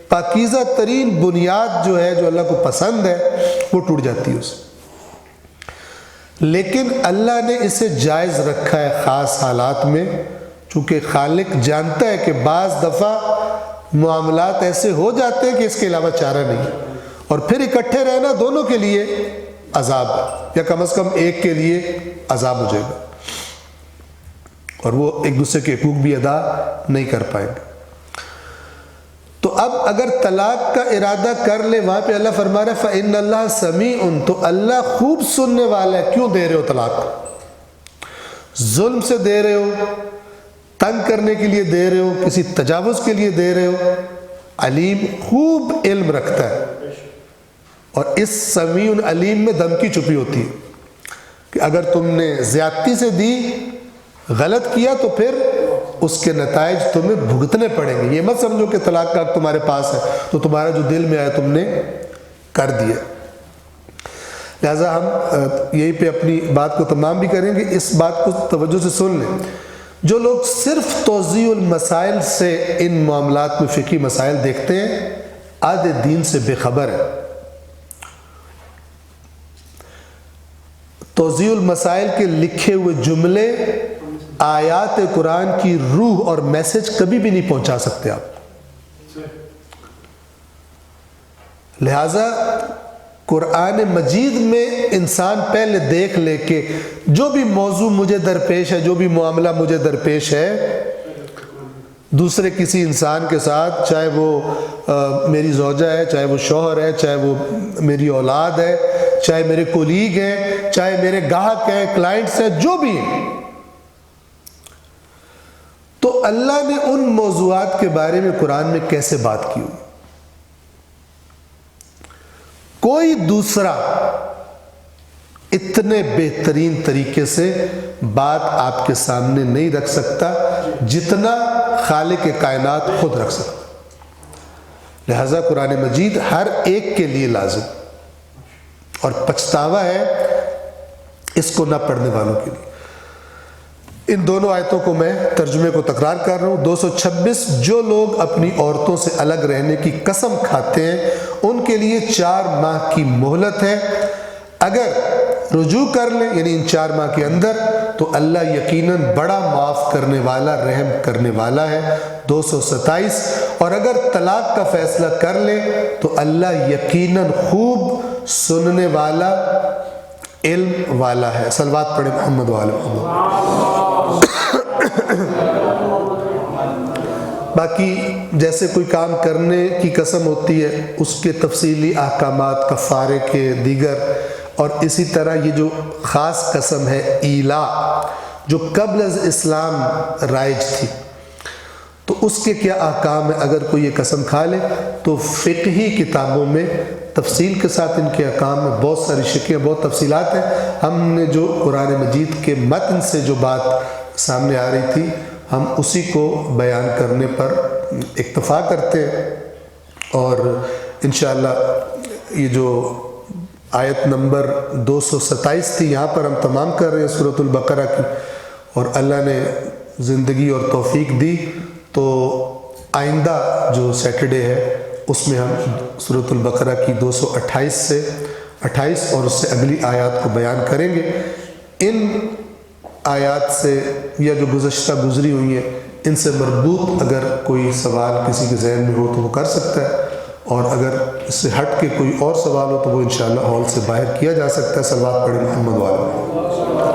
پاکیزہ ترین بنیاد جو ہے جو اللہ کو پسند ہے وہ ٹوٹ جاتی ہے اس. لیکن اللہ نے اسے جائز رکھا ہے خاص حالات میں, چونکہ خالق جانتا ہے کہ بعض دفعہ معاملات ایسے ہو جاتے ہیں کہ اس کے علاوہ چارہ نہیں, اور پھر اکٹھے رہنا دونوں کے لیے عذاب ہے, یا کم از کم ایک کے لیے عذاب ہو جائے گا, اور وہ ایک دوسرے کے حقوق بھی ادا نہیں کر پائیں گے. تو اب اگر طلاق کا ارادہ کر لے, وہاں پہ اللہ فرما رہا ہے فَإِنَّ اللَّهَ سَمِيعٌ تو اللہ خوب سننے والا ہے. کیوں دے رہے ہو طلاق؟ ظلم سے دے رہے ہو, تنگ کرنے کے لیے دے رہے ہو, کسی تجاوز کے لیے دے رہے ہو. علیم خوب علم رکھتا ہے, اور اس سمیع علیم میں دھمکی چھپی ہوتی ہے کہ اگر تم نے زیادتی سے دی, غلط کیا, تو پھر اس کے نتائج تمہیں بھگتنے پڑیں گے. یہ مت سمجھو کہ طلاق کا حق تمہارے پاس ہے تو تمہارا جو دل میں آیا تم نے کر دیا. لہٰذا ہم یہیں پہ اپنی بات کو تمام بھی کریں گے. اس بات کو توجہ سے سن لیں, جو لوگ صرف توضیح المسائل سے ان معاملات میں فقہی مسائل دیکھتے ہیں آدھے دین سے بے خبر ہے. توضیح المسائل کے لکھے ہوئے جملے آیات قرآن کی روح اور میسج کبھی بھی نہیں پہنچا سکتے آپ. لہذا قرآن مجید میں انسان پہلے دیکھ لے کہ جو بھی موضوع مجھے درپیش ہے, جو بھی معاملہ مجھے درپیش ہے دوسرے کسی انسان کے ساتھ, چاہے وہ میری زوجہ ہے, چاہے وہ شوہر ہے, چاہے وہ میری اولاد ہے, چاہے میرے کولیگ ہیں, چاہے میرے گاہک ہیں, کلائنٹس ہیں, جو بھی ہیں, تو اللہ نے ان موضوعات کے بارے میں قرآن میں کیسے بات کی ہوئی؟ کوئی دوسرا اتنے بہترین طریقے سے بات آپ کے سامنے نہیں رکھ سکتا جتنا خالق کائنات خود رکھ سکتا. لہذا قرآن مجید ہر ایک کے لیے لازم, اور پچھتاوا ہے اس کو نہ پڑھنے والوں کے لیے۔ ان دونوں آیتوں کو میں ترجمے کو تکرار کر رہا ہوں۔ 226 جو لوگ اپنی عورتوں سے الگ رہنے کی قسم کھاتے ہیں ان کے لیے 4 ماہ کی مہلت ہے، اگر رجوع کر لیں یعنی ان 4 ماہ کے اندر تو اللہ یقیناً بڑا معاف کرنے والا رحم کرنے والا ہے۔ 227 اور اگر طلاق کا فیصلہ کر لیں تو اللہ یقیناً خوب سننے والا علم والا ہے۔ صلوات پڑھیں محمد وعلی محمد۔ باقی جیسے کوئی کام کرنے کی قسم ہوتی ہے اس کے تفصیلی احکامات کفارے کے دیگر، اور اسی طرح یہ جو خاص قسم ہے ایلا جو قبل از اسلام رائج تھی تو اس کے کیا احکام ہے، اگر کوئی یہ قسم کھا لے تو فقہی کتابوں میں تفصیل کے ساتھ ان کے احکام میں بہت ساری شکیں بہت تفصیلات ہیں۔ ہم نے جو قرآن مجید کے متن سے جو بات سامنے آ رہی تھی ہم اسی کو بیان کرنے پر اکتفا کرتے ہیں، اور انشاءاللہ یہ جو آیت نمبر 227 تھی یہاں پر ہم تمام کر رہے ہیں سورۃ البقرہ کی، اور اللہ نے زندگی اور توفیق دی تو آئندہ جو سیٹرڈے ہے اس میں ہم سورۃ البقرہ کی 228 سے 28 اور اس سے اگلی آیات کو بیان کریں گے۔ ان آیات سے یا جو گزشتہ گزری ہوئی ہیں ان سے مربوط اگر کوئی سوال کسی کے ذہن میں ہو تو وہ کر سکتا ہے، اور اگر اس سے ہٹ کے کوئی اور سوال ہو تو وہ انشاءاللہ ہال سے باہر کیا جا سکتا ہے۔ صلوات پڑھیں محمد وعلی۔